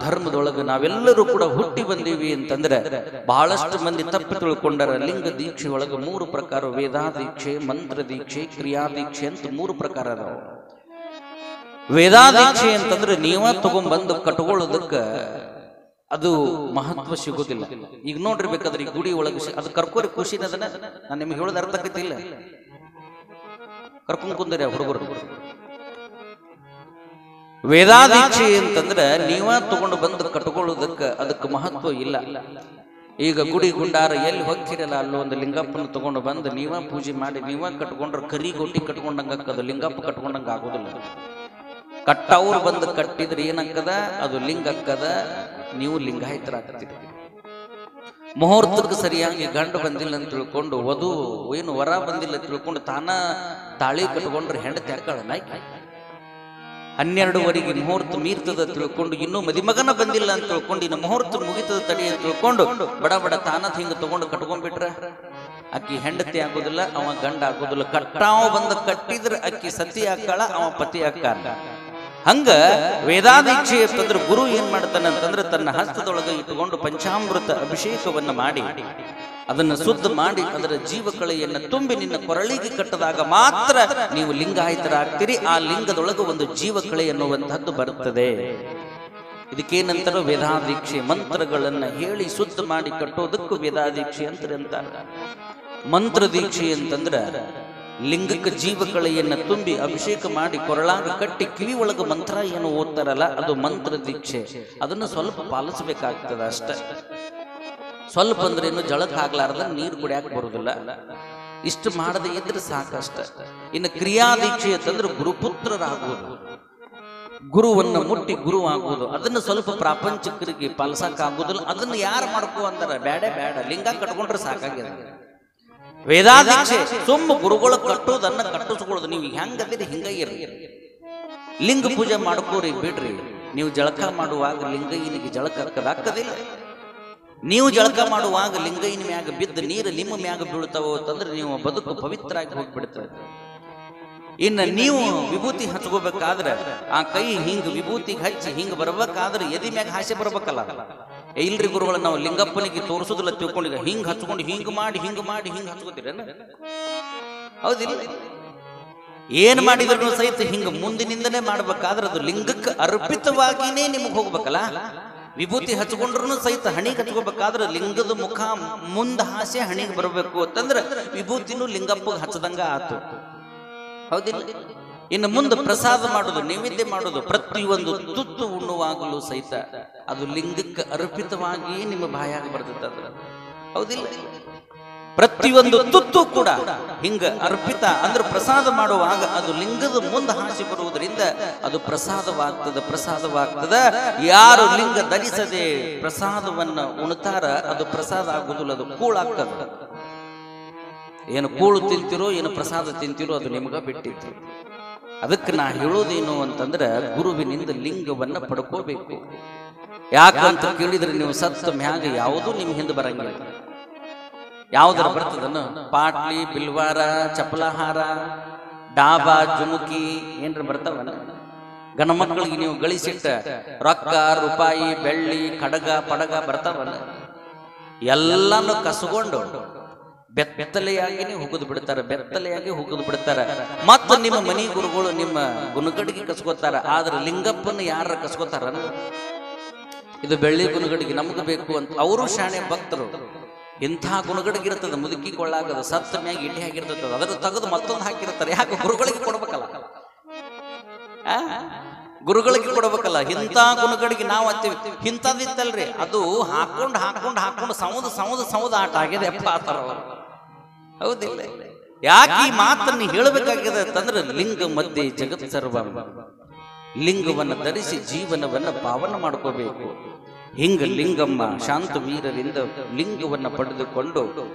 ಧರ್ಮದೊಳಗೆ ನಾವೆಲ್ಲರೂ ಕೂಡ ಹುಟ್ಟಿ ಬಂದೀವಿ ಅಂತಂದ್ರೆ ಬಹಳಷ್ಟು ಮಂದಿ ತಪ್ಪು ತಿಳ್ಕೊಂಡರ. ಲಿಂಗ ದೀಕ್ಷೆ ಒಳಗೆ 3 ಪ್ರಕಾರ, ವೇದಾ ದೀಕ್ಷೆ, ಮಂತ್ರ ದೀಕ್ಷೆ, ಕ್ರಿಯಾ ದೀಕ್ಷೆ ಅಂತ 3 ಪ್ರಕಾರ ಅದಾವ. ವೇದಾ ದೀಕ್ಷೆ ಅಂತಂದ್ರೆ ನೀವ ತಗೊಂಡ್ಬಂದು ಕಟ್ಕೊಳ್ಳೋದಕ್ಕ ಅದು ಮಹತ್ವ ಸಿಗೋದಿಲ್ಲ. ಈಗ ನೋಡಿರ್ಬೇಕಾದ್ರೆ ಈ ಗುಡಿ ಒಳಗೆ ಅದು ಕರ್ಕೋರಿ ಖುಷಿನ ಅದನ್ನ ನಾನು ನಿಮ್ಗೆ ಹೇಳೋದು ಅರ್ಥ ಆಗತ್ತಿಲ್ಲ. ಕರ್ಕೊಂಡ್ ಕುಂದರಿ ಹುಡುಗರು. ವೇದಾ ದೀಕ್ಷೆ ಅಂತಂದ್ರೆ ನೀವ ತಗೊಂಡು ಬಂದು ಕಟ್ಕೊಳ್ಳೋದಕ್ಕ ಅದಕ್ಕೆ ಮಹತ್ವ ಇಲ್ಲ. ಈಗ ಗುಡಿ ಗುಂಡಾರ ಎಲ್ಲಿ ಹೋಗ್ತಿರಲ್ಲ ಅಲ್ಲೊಂದು ಲಿಂಗಪ್ಪನ ತಗೊಂಡು ಬಂದು ನೀವ ಪೂಜೆ ಮಾಡಿ ನೀವ ಕಟ್ಕೊಂಡ್ರೆ ಕರಿ ಗೊಟ್ಟಿ ಕಟ್ಕೊಂಡಂಗ ಅದು ಲಿಂಗಪ್ಪ ಕಟ್ಕೊಂಡಂಗ ಆಗೋದಿಲ್ಲ. ಕಟ್ಟವ್ರು ಬಂದು ಕಟ್ಟಿದ್ರೆ ಏನಕ್ಕದ? ಅದು ಲಿಂಗಕ್ಕದ. ನೀವು ಲಿಂಗಾಯತರಾಗ್ತೀರಿ. ಮುಹೂರ್ತಕ್ಕೆ ಸರಿಯಾಗಿ ಗಂಡು ಬಂದಿಲ್ಲ ಅಂತ ತಿಳ್ಕೊಂಡು ವಧು ಏನು ವರ ಬಂದಿಲ್ಲ ಅಂತ ತಿಳ್ಕೊಂಡು ತಾನ ತಾಳಿ ಕಟ್ಕೊಂಡ್ರೆ ಹೆಂಡತಿ ಹಾಕಳ ನಾಯ್ಕ. 12ವರೆಗೆ ಮುಹೂರ್ತ ಮೀರ್ತದ ತಿಳ್ಕೊಂಡು ಇನ್ನೂ ಮದಿಮಗನ ಬಂದಿಲ್ಲ ಅಂತ ತಿಳ್ಕೊಂಡು ಇನ್ನು ಮುಹೂರ್ತ ಮುಗಿತದ ತಡಿ ಅಂತ ತಿಳ್ಕೊಂಡು ಬಡ ಬಡ ತಾನತ್ ಹಿಂಗ ತಗೊಂಡು ಕಟ್ಕೊಂಡ್ಬಿಟ್ರ ಅಕ್ಕಿ ಹೆಂಡತಿ ಆಗೋದಿಲ್ಲ, ಅವ ಗಂಡ ಆಗೋದಿಲ್ಲ. ಕಟ್ಟಾವ ಬಂದ ಕಟ್ಟಿದ್ರೆ ಅಕ್ಕಿ ಸತಿ ಹಾಕಾಳ, ಅವ ಪತಿ ಹಾಕಾಳ. ಹಂಗ ವೇದಾದೀಕ್ಷೆ ಅಂತಂದ್ರೆ ಗುರು ಏನ್ ಮಾಡ್ತಾನೆ ಅಂತಂದ್ರೆ ತನ್ನ ಹಸ್ತದೊಳಗೆ ಇಟ್ಟುಕೊಂಡು ಪಂಚಾಮೃತ ಅಭಿಷೇಕವನ್ನ ಮಾಡಿ ಅದನ್ನು ಶುದ್ಧ ಮಾಡಿ ಅದರ ಜೀವಕಳೆಯನ್ನ ತುಂಬಿ ನಿನ್ನ ಕೊರಳಿಗೆ ಕಟ್ಟದಾಗ ಮಾತ್ರ ನೀವು ಲಿಂಗಾಯತರಾಗ್ತೀರಿ. ಆ ಲಿಂಗದೊಳಗೆ ಒಂದು ಜೀವಕಳೆ ಎನ್ನುವಂತಹದ್ದು ಬರುತ್ತದೆ. ಇದಕ್ಕೇನಂತಾರೋ ವೇದಾದೀಕ್ಷೆ. ಮಂತ್ರಗಳನ್ನ ಹೇಳಿ ಶುದ್ಧ ಮಾಡಿ ಕಟ್ಟೋದಕ್ಕೂ ವೇದಾದೀಕ್ಷೆ ಅಂತಾರೆ. ಮಂತ್ರ ದೀಕ್ಷೆ ಅಂತಂದ್ರೆ ಲಿಂಗಕ್ಕೆ ಜೀವಕಳೆಯನ್ನು ತುಂಬಿ ಅಭಿಷೇಕ ಮಾಡಿ ಕೊರಳಾಗ ಕಟ್ಟಿ ಕಿವಿ ಒಳಗ ಮಂತ್ರ ಏನು ಓದ್ತಾರಲ್ಲ ಅದು ಮಂತ್ರ ದೀಕ್ಷೆ. ಅದನ್ನು ಸ್ವಲ್ಪ ಪಾಲಿಸಬೇಕಾಗ್ತದ ಅಷ್ಟೇ. ಸ್ವಲ್ಪ ಅಂದ್ರೆ ಏನು, ಜಳಕ ಆಗ್ಲಾರ್ದ ನೀರು ಕುಡಿಯಾಕ ಬರುದಿಲ್ಲ. ಇಷ್ಟು ಮಾಡದೆ ಇದ್ರೆ ಸಾಕಷ್ಟ. ಇನ್ನು ಕ್ರಿಯಾ ದೀಕ್ಷೆ ಅಂತಂದ್ರೆ ಗುರುಪುತ್ರರಾಗುವುದು, ಗುರುವನ್ನ ಮುಟ್ಟಿ ಗುರು ಆಗುವುದು. ಅದನ್ನು ಸ್ವಲ್ಪ ಪ್ರಾಪಂಚಿಕರಿಗೆ ಪಾಲಿಸಕ್ ಆಗುದಿಲ್ಲ. ಅದನ್ನು ಯಾರು ಮಾಡ್ಕೋ ಅಂದಾರ? ಬೇಡ ಬೇಡ, ಲಿಂಗ ಕಟ್ಕೊಂಡ್ರೆ ಸಾಕಾಗಿದೆ. ವೇದಾದೀಕ್ಷೆ ಸುಮ್ಮ ಗುರುಗಳು ಕಟ್ಟೋದನ್ನ ಕಟ್ಟಿಸ್ಕೊಳ್ಳೋದು. ನೀವು ಹೆಂಗದಿರಿ ಹಿಂಗ ಇರ್ರಿ. ಲಿಂಗ ಪೂಜೆ ಮಾಡ್ಕೋರಿ, ಬಿಡ್ರಿ. ನೀವು ಜಳಕ ಮಾಡುವಾಗ ಲಿಂಗಯ್ಯನಿಗೆ ಜಳಕ ಹಾಕದಿಲ್ಲ. ನೀವು ಜಳಕ ಮಾಡುವಾಗ ಲಿಂಗಯ್ಯನ ಮ್ಯಾಗ ಬಿದ್ದ ನೀರು ನಿಮ್ಮ ಮ್ಯಾಗ ಬೀಳ್ತಾವೋ ಅಂತಂದ್ರೆ ನೀವು ಬದುಕು ಪವಿತ್ರ ಆಗಿ ಹೋಗ್ಬಿಡ್ತದೆ. ಇನ್ನು ನೀವು ವಿಭೂತಿ ಹಚ್ಕೋಬೇಕಾದ್ರೆ ಆ ಕೈ ಹಿಂಗ ವಿಭೂತಿಗೆ ಹಚ್ಚಿ ಹಿಂಗ ಬರ್ಬೇಕಾದ್ರೆ ಎದಿ ಮ್ಯಾಗ ಹಾಸೆ ಬರ್ಬೇಕಲ್ಲ. ಇಲ್ರಿ ಗುರುಗಳ, ನಾವು ಲಿಂಗಪ್ಪನಿಗೆ ತೋರಿಸೋದಿಲ್ಲ ತಿಳ್ಕೊಂಡಿಲ್ಲ. ಹಿಂಗ್ ಹಚ್ಕೊಂಡು ಹಿಂಗ್ ಮಾಡಿ ಹಿಂಗ್ ಹಚ್ಕೋತೀರೇನ? ಹೌದಿಲ್ಲ? ಏನ್ ಮಾಡಿದ್ರು ಸಹಿತ ಹಿಂಗ ಮುಂದಿನಿಂದನೇ ಮಾಡ್ಬೇಕಾದ್ರೆ ಅದು ಲಿಂಗಕ್ಕೆ ಅರ್ಪಿತವಾಗಿನೇ ನಿಮಗೆ ಹೋಗ್ಬೇಕಲ್ಲ. ವಿಭೂತಿ ಹಚ್ಕೊಂಡ್ರು ಸಹಿತ ಹಣಿಗೆ ಹಚ್ಕೋಬೇಕಾದ್ರೆ ಲಿಂಗದ ಮುಖ ಮುಂದ ಹಾಸೆ ಹಣಿಗೆ ಬರಬೇಕು ಅಂತಂದ್ರೆ ವಿಭೂತಿನೂ ಲಿಂಗಪ್ಪಗೆ ಹಚ್ಚದಂಗ ಆತು. ಹೌದಿಲ್ಲ? ಇನ್ನು ಮುಂದೆ ಪ್ರಸಾದ ಮಾಡೋದು, ನೈವೇದ್ಯ ಮಾಡೋದು, ಪ್ರತಿಯೊಂದು ತುತ್ತು ಉಣ್ಣುವಾಗಲೂ ಸಹಿತ ಅದು ಲಿಂಗಕ್ಕೆ ಅರ್ಪಿತವಾಗಿ ನಿಮ್ಮ ಬಾಯಾಗ ಬರ್ತದ. ಹೌದಿಲ್ಲ? ಪ್ರತಿಯೊಂದು ತುತ್ತು ಕೂಡ ಹಿಂಗ ಅರ್ಪಿತ ಅಂದ್ರೆ ಪ್ರಸಾದ ಮಾಡುವಾಗ ಅದು ಲಿಂಗದ ಮುಂದೆ ಹಾಸಿ ಬರುವುದರಿಂದ ಅದು ಪ್ರಸಾದವಾಗ್ತದ. ಯಾರು ಲಿಂಗ ಧರಿಸದೆ ಪ್ರಸಾದವನ್ನ ಉಣ್ತಾರ ಅದು ಪ್ರಸಾದ ಆಗುದಿಲ್ಲ, ಅದು ಕೂಳಾಗ್ತದ. ಏನು ಕೂಳು ತಿಂತಿರೋ ಏನು ಪ್ರಸಾದ ತಿಂತಿರೋ ಅದು ನಿಮಗ ಬಿಟ್ಟಿತ್ತು. ಅದಕ್ಕೆ ನಾ ಹೇಳೋದೇನು ಅಂತಂದ್ರೆ ಗುರುವಿನಿಂದ ಲಿಂಗವನ್ನ ಪಡ್ಕೋಬೇಕು. ಯಾಕಂತ ಕೇಳಿದ್ರೆ ನೀವು ಸತ್ತ ಮ್ಯಾಗ ಯಾವುದೂ ನಿಮ್ ಹಿಂದೆ ಬರಂಗಿಲ್ಲ. ಯಾವ್ದಾರ ಬರ್ತದನ್ನು? ಪಾಟ್ಲಿ, ಬಿಲ್ವಾರ, ಚಪ್ಪಲಹಾರ, ಡಾಬಾ, ಜುಮುಕಿ ಏನ್ರ ಬರ್ತಾವಲ್ಲ. ಗಣ ಮಕ್ಕಳಿಗೆ ನೀವು ಗಳಿಸಿಟ್ಟ ರೊಕ್ಕ, ರೂಪಾಯಿ, ಬೆಳ್ಳಿ, ಕಡಗ, ಪಡಗ ಬರ್ತಾವಲ್ಲ. ಎಲ್ಲಾನು ಕಸಗೊಂಡು ಬೆತ್ತಲೆಯಾಗಿ ಹುಗಿದು ಬಿಡ್ತಾರೆ. ಮತ್ತ ನಿಮ್ಮ ಮನಿ ಗುರುಗಳು ನಿಮ್ಮ ಗುಣಗಡಿಗೆ ಕಸ್ಕೋತಾರ. ಆದ್ರೆ ಲಿಂಗಪ್ಪನ ಯಾರ ಕಸ್ಕೋತಾರ? ಇದು ಬೆಳ್ಳಿ ಗುಣಗಡಿಗೆ ನಮ್ಗೆ ಬೇಕು ಅಂತ ಅವರು ಶಾಣೆ ಭಕ್ತರು. ಇಂಥ ಗುಣಗಡಿಗಿರ್ತದ, ಮುದುಕಿ ಕೊಳ್ಳಾಗದ, ಸತ್ತ ಮ್ಯಾಗ ಇಡ್ಡಿ ಆಗಿರ್ತದ, ಅದನ್ನು ತೆಗೆದು ಮತ್ತೊಂದು ಹಾಕಿರ್ತಾರೆ. ಯಾಕೆ? ಗುರುಗಳಿಗೆ ಕೊಡ್ಬೇಕಲ್ಲ. ಗುರುಗಳಿಗೆ ಕೊಡ್ಬೇಕಲ್ಲ. ಇಂಥ ಗುಣಗಡಿಗೆ ನಾವು ಅಂತೀವಿ ಇಂಥದಿತ್ತಲ್ರಿ, ಅದು ಹಾಕೊಂಡು ಸೌದ ಆಟ ಆಗಿದೆ ಅಪ್ಪ ಆತರ. ಹೌದಿಲ್ಲ? ಯಾಕೆ ಈ ಮಾತನ್ನು ಹೇಳಬೇಕಾಗಿದೆ ಅಂತಂದ್ರೆ ಲಿಂಗ ಮಧ್ಯೆ ಜಗತ್ ಸರ್ವ. ಲಿಂಗವನ್ನು ಧರಿಸಿ ಜೀವನವನ್ನ ಪಾವನ ಮಾಡ್ಕೋಬೇಕು. ಹಿಂಗ ಲಿಂಗಮ್ಮ ಶಾಂತ ವೀರರಿಂದ ಲಿಂಗವನ್ನ ಪಡೆದುಕೊಂಡು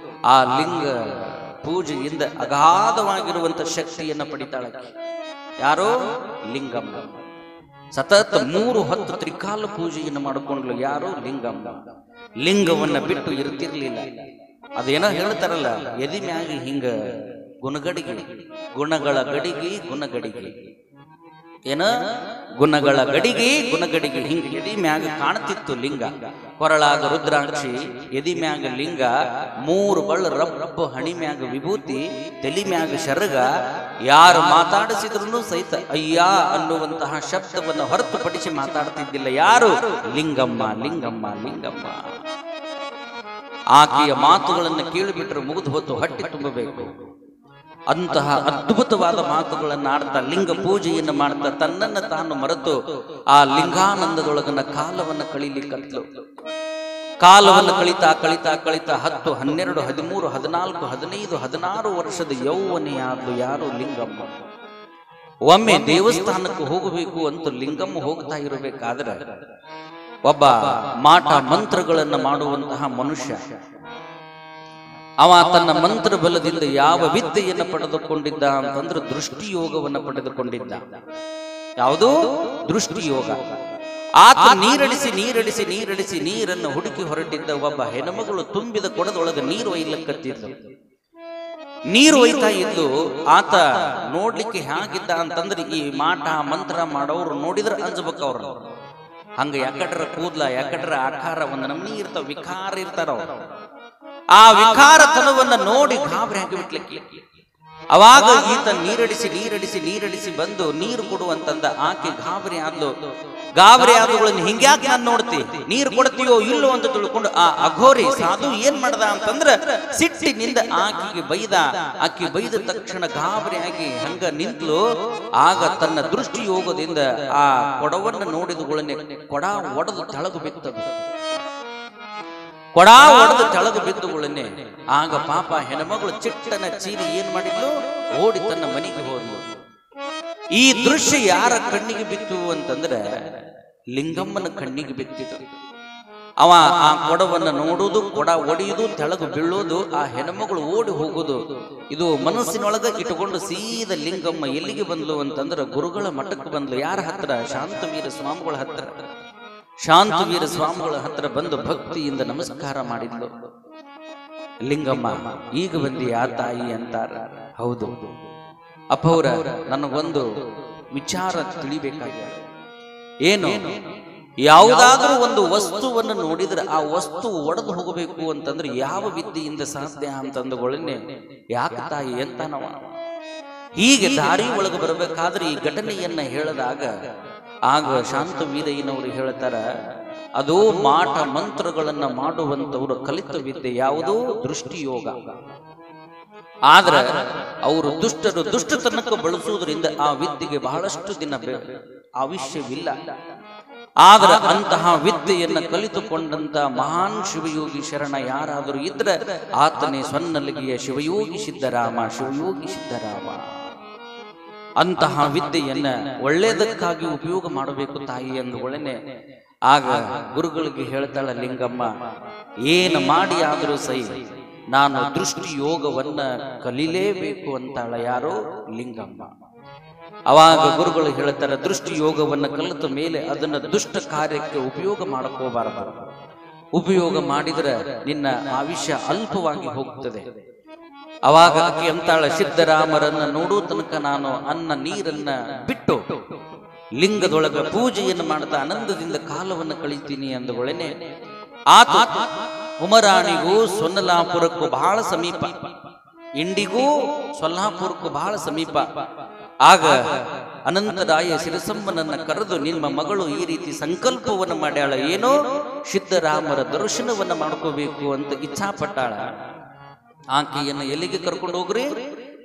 ಆ ಲಿಂಗ ಪೂಜೆಯಿಂದ ಅಗಾಧವಾಗಿರುವಂತ ಶಕ್ತಿಯನ್ನ ಪಡಿತಾಳೆ. ಯಾರೋ? ಲಿಂಗಮ್ಮ. ಸತತ 3 ಹೊತ್ತು ತ್ರಿಕಾಲ ಪೂಜೆಯನ್ನು ಮಾಡಿಕೊಂಡ್ಲು. ಯಾರು? ಲಿಂಗಮ್ಮ. ಲಿಂಗವನ್ನ ಬಿಟ್ಟು ಇರ್ತಿರ್ಲಿಲ್ಲ. ಅದೇನೋ ಹೇಳ್ತಾರಲ್ಲ, ಎದಿ ಮ್ಯಾಗಿ ಹಿಂಗ ಗುಣಗಳ ಗಡಿಗೆ ಏನ ಗುಣಗಳ ಗಡಿಗೆ ಹಿಂಗ ಎದಿ ಮ್ಯಾಗ ಕಾಣ್ತಿತ್ತು ಲಿಂಗ. ಕೊರಳಾಗ ರುದ್ರಾಕ್ಷಿ, ಎದಿ ಮ್ಯಾಗ ಲಿಂಗ, 3 ಬಳ್ಳ ರಬ್ಬ, ಹಣಿ ಮ್ಯಾಗ ವಿಭೂತಿ, ತಲಿ ಮ್ಯಾಗ ಶರಗ. ಯಾರು ಮಾತಾಡಿಸಿದ್ರು ಸಹಿತ ಅಯ್ಯ ಅನ್ನುವಂತಹ ಶಬ್ದವನ್ನ ಹೊರತುಪಡಿಸಿ ಮಾತಾಡ್ತಿದ್ದಿಲ್ಲ. ಯಾರು? ಲಿಂಗಮ್ಮ. ಆಕೆಯ ಮಾತುಗಳನ್ನು ಕೇಳಿಬಿಟ್ರೆ ಮುಗಿದು ಹೊತ್ತು ಹೊಟ್ಟೆ ತುಂಬಬೇಕು. ಅಂತಹ ಅದ್ಭುತವಾದ ಮಾತುಗಳನ್ನು ಆಡ್ತಾ ಲಿಂಗ ಪೂಜೆಯನ್ನು ಮಾಡ್ತಾ ತನ್ನನ್ನು ತಾನು ಮರೆತು ಆ ಲಿಂಗಾನಂದದೊಳಗನ ಕಾಲವನ್ನು ಕಳೀಲಿಕ್ಕತ್ಲು. ಕಾಲವನ್ನು ಕಳಿತಾ 10, 12, 13, 14, 15, 16 ವರ್ಷದ ಯೌವನೆಯಾದ್ಲು. ಯಾರು? ಲಿಂಗಮ್ಮ. ಒಮ್ಮೆ ದೇವಸ್ಥಾನಕ್ಕೆ ಹೋಗಬೇಕು ಅಂತ ಲಿಂಗಮ್ಮ ಹೋಗ್ತಾ ಇರಬೇಕಾದ್ರೆ ಒಬ್ಬ ಮಾಟ ಮಂತ್ರಗಳನ್ನು ಮಾಡುವಂತಹ ಮನುಷ್ಯ, ಅವ ತನ್ನ ಮಂತ್ರ ಬಲದಿಂದ ಯಾವ ವಿದ್ಯೆಯನ್ನು ಪಡೆದುಕೊಂಡಿದ್ದ ಅಂತಂದ್ರೆ ದೃಷ್ಟಿಯೋಗವನ್ನು ಪಡೆದುಕೊಂಡಿದ್ದ. ಯಾವುದು? ದೃಷ್ಟಿಯೋಗ. ಆತ ನೀರಡಿಸಿ ನೀರನ್ನು ಹುಡುಕಿ ಹೊರಟಿದ್ದ ಒಬ್ಬ ಹೆಣ್ಮಗಳು ತುಂಬಿದ ಕೊಡದೊಳಗೆ ನೀರು ಒಯ್ಲಕ್ಕತ್ತಿದ್ಲು. ನೀರು ಒಯ್ತಾ ಇದ್ದು ಆತ ನೋಡ್ಲಿಕ್ಕೆ ಹೇಗಿದ್ದ ಅಂತಂದ್ರೆ ಈ ಮಾಟ ಮಂತ್ರ ಮಾಡೋರು ನೋಡಿದ್ರೆ ಅಂಜಬೇಕು ಅವ್ರು. ಹಂಗ ಯಾಕಡ್ರ ಕೂದ್ಲ, ಯಾಕಡ್ರ ಆಕಾರ ಒಂದು ನಮ್ನಿ ಇರ್ತಾವ, ವಿಕಾರ ಇರ್ತಾರ. ಆ ವಿಕಾರತನವನ್ನ ನೋಡಿ ಗಾಬರಿ ಆಗಿಬಿಟ್ಲಿಕ್ಕೆ ಅವಾಗ ಈತ ನೀರಡಿಸಿ ಬಂದು ನೀರು ಕೊಡುವಂತಂದ. ಆಕೆ ಗಾಬರಿ ಆದವುಗಳನ್ನು ಹಿಂಗ್ಯಾಕೆ ನಾನು ನೋಡ್ತಿ, ನೀರು ಕೊಡ್ತೀಯೋ ಇಲ್ಲೋ ಅಂತ ತಿಳ್ಕೊಂಡು ಆ ಅಘೋರಿ ಸಾಧು ಏನ್ ಮಾಡ್ದ ಅಂತಂದ್ರ ಸಿಟ್ಟಿನಿಂದ ಆಕೆಗೆ ಆಕೆ ಬೈದ ತಕ್ಷಣ ಗಾಬರಿಯಾಗಿ ಹಂಗ ನಿಂತಲು. ಆಗ ತನ್ನ ದೃಷ್ಟಿ ಯೋಗದಿಂದ ಆ ಕೊಡವನ್ನು ನೋಡಿದವುಗಳನ್ನೇ ಕೊಡ ಒಡೆದು ತೆಳಗು ಬಿತ್ತದು. ಕೊಡ ಒಡೆದು ತೆಳಗು ಬಿದ್ದುಗಳನ್ನೇ. ಆಗ ಪಾಪ ಹೆಣ್ಮಗಳು ಚಿಟ್ಟನ ಚೀರಿ ಏನ್ ಮಾಡಿದ್ಲು, ಓಡಿ ತನ್ನ ಮನೆಗೆ ಹೋದ್ಲು. ಈ ದೃಶ್ಯ ಯಾರ ಕಣ್ಣಿಗೆ ಬಿತ್ತು ಅಂತಂದ್ರೆ ಲಿಂಗಮ್ಮನ ಕಣ್ಣಿಗೆ ಬಿತ್ತಿತು. ಅವ ಆ ಕೊಡವನ್ನು ನೋಡುವುದು, ಕೊಡ ಒಡೆಯುವುದು, ತೆಳಗು ಬೀಳೋದು, ಆ ಹೆಣ್ಮಗಳು ಓಡಿ ಹೋಗುದು, ಇದು ಮನಸ್ಸಿನೊಳಗ ಇಟ್ಟುಕೊಂಡು ಸೀದಾ ಲಿಂಗಮ್ಮ ಎಲ್ಲಿಗೆ ಬಂದ್ಲು ಅಂತಂದ್ರೆ ಗುರುಗಳ ಮಠಕ್ಕೆ ಬಂದ್ಲು. ಯಾರ ಹತ್ರ? ಶಾಂತವೀರ ಸ್ವಾಮಿಗಳ ಹತ್ರ. ಶಾಂತವೀರ ಸ್ವಾಮಿಗಳ ಹತ್ರ ಬಂದು ಭಕ್ತಿಯಿಂದ ನಮಸ್ಕಾರ ಮಾಡಿದ್ಲು. ಲಿಂಗಮ್ಮ, ಈಗ ಬಂದಿಯಾ ತಾಯಿ ಅಂತಾರ. ಹೌದು ಅಪ್ಪವ್ರ, ನನಗೊಂದು ವಿಚಾರ ತಿಳಿಬೇಕಾಗಿದೆ. ಏನು? ಯಾವುದಾದ್ರೂ ಒಂದು ವಸ್ತುವನ್ನು ನೋಡಿದ್ರೆ ಆ ವಸ್ತು ಒಡೆದು ಹೋಗಬೇಕು ಅಂತಂದ್ರೆ ಯಾವ ವಿದ್ಯೆಯಿಂದ ಸಾಧ್ಯ ಅಂತಂದುಗಳನ್ನೇ. ಯಾಕೆ ತಾಯಿ ಅಂತ ನಾವು ಹೀಗೆ ದಾರಿ ಒಳಗೆ ಬರಬೇಕಾದ್ರೆ ಈ ಘಟನೆಯನ್ನ ಹೇಳಿದಾಗ ಆಗ ಶಾಂತವೀರಯ್ಯನವರು ಹೇಳ್ತಾರ, ಅದು ಮಾಟ ಮಂತ್ರಗಳನ್ನ ಮಾಡುವಂತವರು ಕಲಿತ ವಿದ್ಯೆ ಯಾವುದು? ದೃಷ್ಟಿಯೋಗ. ಆದ್ರೆ ಅವರು ದುಷ್ಟತನಕ್ಕೆ ಬಳಸುವುದರಿಂದ ಆ ವಿದ್ಯೆಗೆ ಬಹಳಷ್ಟು ದಿನ ಆವಿಷ್ಯವಿಲ್ಲ. ಆದ್ರೆ ಅಂತಹ ವಿದ್ಯೆಯನ್ನ ಕಲಿತುಕೊಂಡಂತ ಮಹಾನ್ ಶಿವಯೋಗಿ ಶರಣ ಯಾರಾದರೂ ಇದ್ರೆ ಆತನೇ ಸ್ವನ್ನಲಿಗೆಯ ಶಿವಯೋಗಿ ಸಿದ್ದರಾಮ. ಅಂತಹ ವಿದ್ಯೆಯನ್ನ ಒಳ್ಳೆಯದಕ್ಕಾಗಿ ಉಪಯೋಗ ಮಾಡಬೇಕು ತಾಯಿ ಅಂದುಗಳನ್ನೇ. ಆಗ ಗುರುಗಳಿಗೆ ಹೇಳ್ತಾಳ ಲಿಂಗಮ್ಮ, ಏನು ಮಾಡಿ ಆದರೂ ಸೈ ನಾನು ದೃಷ್ಟಿ ಯೋಗವನ್ನ ಕಲಿಲೇಬೇಕು ಅಂತಾಳ. ಯಾರೋ? ಲಿಂಗಮ್ಮ. ಅವಾಗ ಗುರುಗಳು ಹೇಳ್ತಾರೆ, ದೃಷ್ಟಿ ಯೋಗವನ್ನ ಕಲಿತ ಮೇಲೆ ಅದನ್ನ ದುಷ್ಟ ಕಾರ್ಯಕ್ಕೆ ಉಪಯೋಗ ಮಾಡ್ಕೋಬಾರದು. ಉಪಯೋಗ ಮಾಡಿದ್ರೆ ನಿನ್ನ ಆಯುಷ್ಯ ಅಲ್ಪವಾಗಿ ಹೋಗ್ತದೆ. ಅವಾಗ ಆಕೆ ಅಂತಾಳ, ಸಿದ್ದರಾಮರನ್ನ ನೋಡುವ ತನಕ ನಾನು ಅನ್ನ ನೀರನ್ನ ಬಿಟ್ಟು ಲಿಂಗದೊಳಗ ಪೂಜೆಯನ್ನು ಮಾಡ್ತಾ ಆನಂದದಿಂದ ಕಾಲವನ್ನು ಕಳೀತೀನಿ ಅಂದೊಳನೆ. ಆತ ಉಮರಾಣಿಗೂ ಸೊನ್ನಲಾಪುರಕ್ಕೂ ಬಹಳ ಸಮೀಪ, ಇಂಡಿಗೂ ಸೊಲ್ಲಾಪುರಕ್ಕೂ ಬಹಳ ಸಮೀಪ. ಆಗ ಅನಂತರಾಯ ಸಿರಸಮ್ಮನನ್ನ ಕರೆದು, ನಿಮ್ಮ ಮಗಳು ಈ ರೀತಿ ಸಂಕಲ್ಪವನ್ನು ಮಾಡ್ಯಾಳ, ಏನೋ ಸಿದ್ದರಾಮರ ದರ್ಶನವನ್ನ ಮಾಡ್ಕೋಬೇಕು ಅಂತ ಇಚ್ಛಾಪಟ್ಟಾಳ. ಆಕೆಯನ್ನು ಎಲ್ಲಿಗೆ ಕರ್ಕೊಂಡು ಹೋಗ್ರಿ?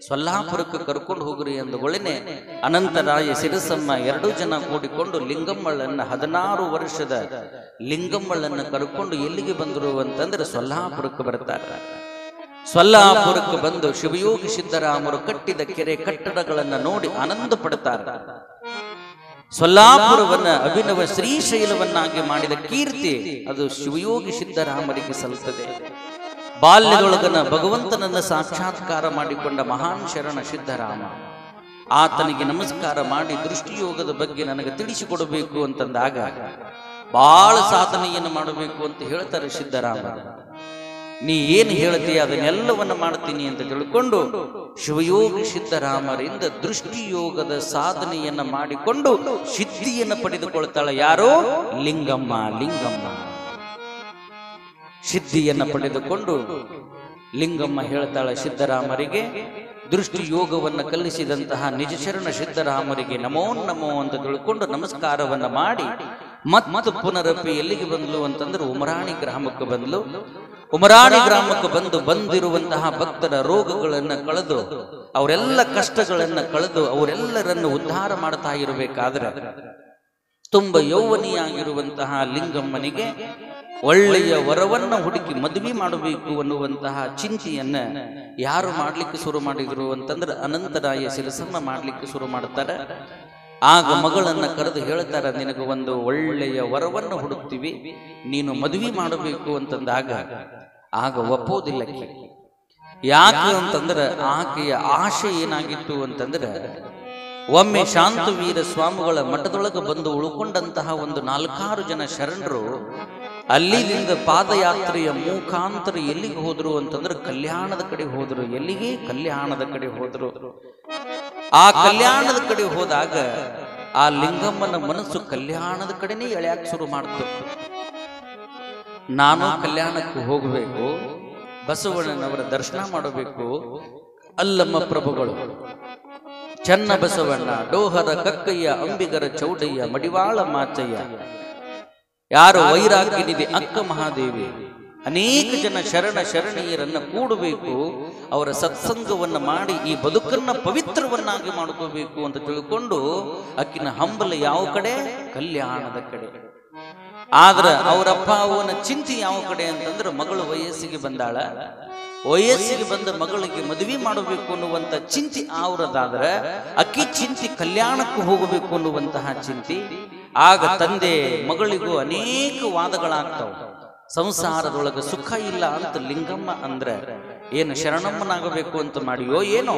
ಸೊಲ್ಲಾಪುರಕ್ಕೆ ಕರ್ಕೊಂಡು ಹೋಗ್ರಿ ಅಂದೊಳನೆ ಅನಂತರಾಯ ಸಿರಸಮ್ಮ 2 ಜನ ಕೂಡಿಕೊಂಡು ಲಿಂಗಮ್ಮಳನ್ನ 16 ವರ್ಷದ ಲಿಂಗಮ್ಮಳನ್ನ ಕರ್ಕೊಂಡು ಎಲ್ಲಿಗೆ ಬಂದರು ಅಂತಂದ್ರೆ ಸೊಲ್ಲಾಪುರಕ್ಕೆ ಬರ್ತಾರೆ. ಸೊಲ್ಲಾಪುರಕ್ಕೆ ಬಂದು ಶಿವಯೋಗಿ ಸಿದ್ದರಾಮರು ಕಟ್ಟಿದ ಕೆರೆ ಕಟ್ಟಡಗಳನ್ನ ನೋಡಿ ಆನಂದ ಪಡ್ತಾರೆ. ಸೊಲ್ಲಾಪುರವನ್ನ ಅಭಿನವ ಶ್ರೀಶೈಲವನ್ನಾಗಿ ಮಾಡಿದ ಕೀರ್ತಿ ಅದು ಶಿವಯೋಗಿ ಸಿದ್ದರಾಮರಿಗೆ ಸಲ್ಲುತ್ತದೆ. ಬಾಲ್ಯದೊಳಗನ ಭಗವಂತನನ್ನ ಸಾಕ್ಷಾತ್ಕಾರ ಮಾಡಿಕೊಂಡ ಮಹಾನ್ ಶರಣ ಸಿದ್ದರಾಮ ಆತನಿಗೆ ನಮಸ್ಕಾರ ಮಾಡಿ ದೃಷ್ಟಿಯೋಗದ ಬಗ್ಗೆ ನನಗೆ ತಿಳಿಸಿಕೊಡಬೇಕು ಅಂತಂದಾಗ ಬಹಳ ಸಾಧನೆಯನ್ನು ಮಾಡಬೇಕು ಅಂತ ಹೇಳ್ತಾರೆ ಸಿದ್ದರಾಮ. ನೀ ಏನು ಹೇಳ್ತೀಯ ಅದನ್ನೆಲ್ಲವನ್ನ ಮಾಡ್ತೀನಿ ಅಂತ ತಿಳ್ಕೊಂಡು ಶಿವಯೋಗಿ ಸಿದ್ದರಾಮರಿಂದ ದೃಷ್ಟಿಯೋಗದ ಸಾಧನೆಯನ್ನ ಮಾಡಿಕೊಂಡು ಸಿದ್ಧಿಯನ್ನು ಪಡೆದುಕೊಳ್ತಾಳೆ. ಯಾರೋ? ಲಿಂಗಮ್ಮ. ಸಿದ್ಧಿಯನ್ನ ಪಡೆದುಕೊಂಡು ಲಿಂಗಮ್ಮ ಹೇಳ್ತಾಳೆ ಸಿದ್ದರಾಮರಿಗೆ, ದೃಷ್ಟಿ ಯೋಗವನ್ನು ಕಲಿಸಿದಂತಹ ನಿಜ ಶರಣ ಸಿದ್ದರಾಮರಿಗೆ ನಮೋ ನಮೋ ಅಂತ ತಿಳ್ಕೊಂಡು ನಮಸ್ಕಾರವನ್ನ ಮಾಡಿ ಮತ್ತು ಪುನರಪಿ ಎಲ್ಲಿಗೆ ಬಂದ್ಲು ಅಂತಂದ್ರೆ ಉಮರಾಣಿ ಗ್ರಾಮಕ್ಕೆ ಬಂದ್ಲು. ಉಮರಾಣಿ ಗ್ರಾಮಕ್ಕೆ ಬಂದಿರುವಂತಹ ಭಕ್ತರ ರೋಗಗಳನ್ನ ಕಳೆದು ಅವರೆಲ್ಲ ಕಷ್ಟಗಳನ್ನ ಕಳೆದು ಅವರೆಲ್ಲರನ್ನು ಉದ್ಧಾರ ಮಾಡ್ತಾ ಇರಬೇಕಾದ್ರೆ ತುಂಬ ಯೌವನಿಯಾಗಿರುವಂತಹ ಲಿಂಗಮ್ಮನಿಗೆ ಒಳ್ಳೆಯ ವರವನ್ನ ಹುಡುಕಿ ಮದುವೆ ಮಾಡಬೇಕು ಅನ್ನುವಂತಹ ಚಿಂತೆಯನ್ನ ಯಾರು ಮಾಡ್ಲಿಕ್ಕೆ ಶುರು ಮಾಡಿದ್ರು ಅಂತಂದ್ರೆ ಅನಂತರಾಯ ಸಿರಸಮ್ಮ ಮಾಡ್ಲಿಕ್ಕೆ ಶುರು ಮಾಡ್ತಾರೆ. ಆಗ ಮಗಳನ್ನ ಕರೆದು ಹೇಳ್ತಾರ, ನಿನಗೆ ಒಂದು ಒಳ್ಳೆಯ ವರವನ್ನು ಹುಡುಕ್ತೀವಿ, ನೀನು ಮದುವೆ ಮಾಡಬೇಕು ಅಂತಂದಾಗ ಆಗ ಒಪ್ಪೋದಿಲ್ಲ. ಯಾಕೆ ಅಂತಂದ್ರೆ ಆಕೆಯ ಆಶೆ ಏನಾಗಿತ್ತು ಅಂತಂದ್ರೆ ಒಮ್ಮೆ ಶಾಂತವೀರ ಸ್ವಾಮಿಗಳ ಮಠದೊಳಗೆ ಬಂದು ಉಳ್ಕೊಂಡಂತಹ ಒಂದು 4-6 ಜನ ಶರಣರು ಅಲ್ಲಿಂದ ಪಾದಯಾತ್ರೆಯ ಮುಖಾಂತರ ಎಲ್ಲಿಗೆ ಹೋದ್ರು ಅಂತಂದ್ರೆ ಕಲ್ಯಾಣದ ಕಡೆ ಹೋದ್ರು. ಎಲ್ಲಿಗೆ? ಕಲ್ಯಾಣದ ಕಡೆ ಹೋದ್ರು. ಆ ಕಲ್ಯಾಣದ ಕಡೆ ಹೋದಾಗ ಆ ಲಿಂಗಮ್ಮನ ಮನಸ್ಸು ಕಲ್ಯಾಣದ ಕಡೆನೇ ಎಳೆಯಕ್ಕೆ ಶುರು ಮಾಡ್ತು. ನಾನು ಕಲ್ಯಾಣಕ್ಕೆ ಹೋಗಬೇಕು, ಬಸವಣ್ಣನವರ ದರ್ಶನ ಮಾಡಬೇಕು, ಅಲ್ಲಮ್ಮ ಪ್ರಭುಗಳು, ಚನ್ನ ಬಸವಣ್ಣ, ಡೋಹರ ಕಕ್ಕಯ್ಯ, ಅಂಬಿಗರ ಚೌಡಯ್ಯ, ಮಡಿವಾಳ ಮಾಚಯ್ಯ, ಯಾರು ವೈರಾಗ್ಯನಿದೆ ಅಕ್ಕ ಮಹಾದೇವಿ, ಅನೇಕ ಜನ ಶರಣೀಯರನ್ನ ಕೂಡಬೇಕು, ಅವರ ಸತ್ಸಂಗವನ್ನ ಮಾಡಿ ಈ ಬದುಕನ್ನ ಪವಿತ್ರವನ್ನಾಗಿ ಮಾಡ್ಕೋಬೇಕು ಅಂತ ತಿಳ್ಕೊಂಡು ಅಕ್ಕಿನ ಹಂಬಲ ಯಾವ ಕಡೆ? ಕಲ್ಯಾಣದ ಕಡೆ. ಆದ್ರ ಅವರಪ್ಪ ಅವನ ಚಿಂತೆ ಯಾವ ಕಡೆ ಅಂತಂದ್ರೆ ಮಗಳು ವಯಸ್ಸಿಗೆ ಬಂದಾಳ, ವಯಸ್ಸಿಗೆ ಬಂದ ಮಗಳಿಗೆ ಮದುವೆ ಮಾಡಬೇಕು ಅನ್ನುವಂತ ಚಿಂತೆ ಅವರದಾದ್ರೆ ಅಕ್ಕಿ ಚಿಂತೆ ಕಲ್ಯಾಣಕ್ಕೂ ಹೋಗಬೇಕು ಅನ್ನುವಂತಹ ಚಿಂತೆ. ಆಗ ತಂದೆ ಮಗಳಿಗೂ ಅನೇಕ ವಾದಗಳಾಗ್ತಾವ. ಸಂಸಾರದೊಳಗ ಸುಖ ಇಲ್ಲ ಅಂತ ಲಿಂಗಮ್ಮ ಅಂದ್ರೆ ಏನು ಶರಣಮ್ಮನಾಗಬೇಕು ಅಂತ ಮಾಡಿಯೋ ಏನೋ?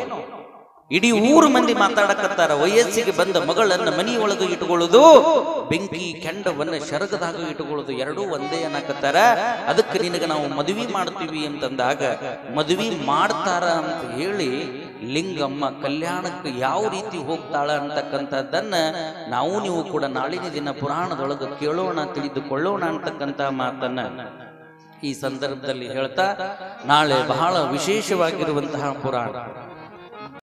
ಇಡೀ ಊರು ಮಂದಿ ಮಾತಾಡಕತ್ತಾರ. ವಯಸ್ಸಿಗೆ ಬಂದ ಮಗಳನ್ನ ಮನೆಯೊಳಗೆ ಇಟ್ಕೊಳ್ಳೋದು, ಬೆಂಕಿ ಕೆಂಡವನ್ನ ಶರಗದಾಗ ಇಟ್ಕೊಳ್ಳೋದು ಎರಡೂ ಒಂದೇ ಅನ್ನಕತ್ತಾರ. ಅದಕ್ಕೆ ನಿನಗೆ ನಾವು ಮದುವೆ ಮಾಡ್ತೀವಿ ಅಂತಂದಾಗ ಮದುವೆ ಮಾಡ್ತಾರ ಅಂತ ಹೇಳಿ ಲಿಂಗಮ್ಮ ಕಲ್ಯಾಣಕ್ಕೆ ಯಾವ ರೀತಿ ಹೋಗ್ತಾಳ ಅಂತಕ್ಕಂಥದ್ದನ್ನ ನಾವು ನೀವು ಕೂಡ ನಾಳಿನ ದಿನ ಪುರಾಣದೊಳಗೆ ಕೇಳೋಣ, ತಿಳಿದುಕೊಳ್ಳೋಣ ಅಂತಕ್ಕಂಥ ಮಾತನ್ನ ಈ ಸಂದರ್ಭದಲ್ಲಿ ಹೇಳ್ತಾ, ನಾಳೆ ಬಹಳ ವಿಶೇಷವಾಗಿರುವಂತಹ ಪುರಾಣ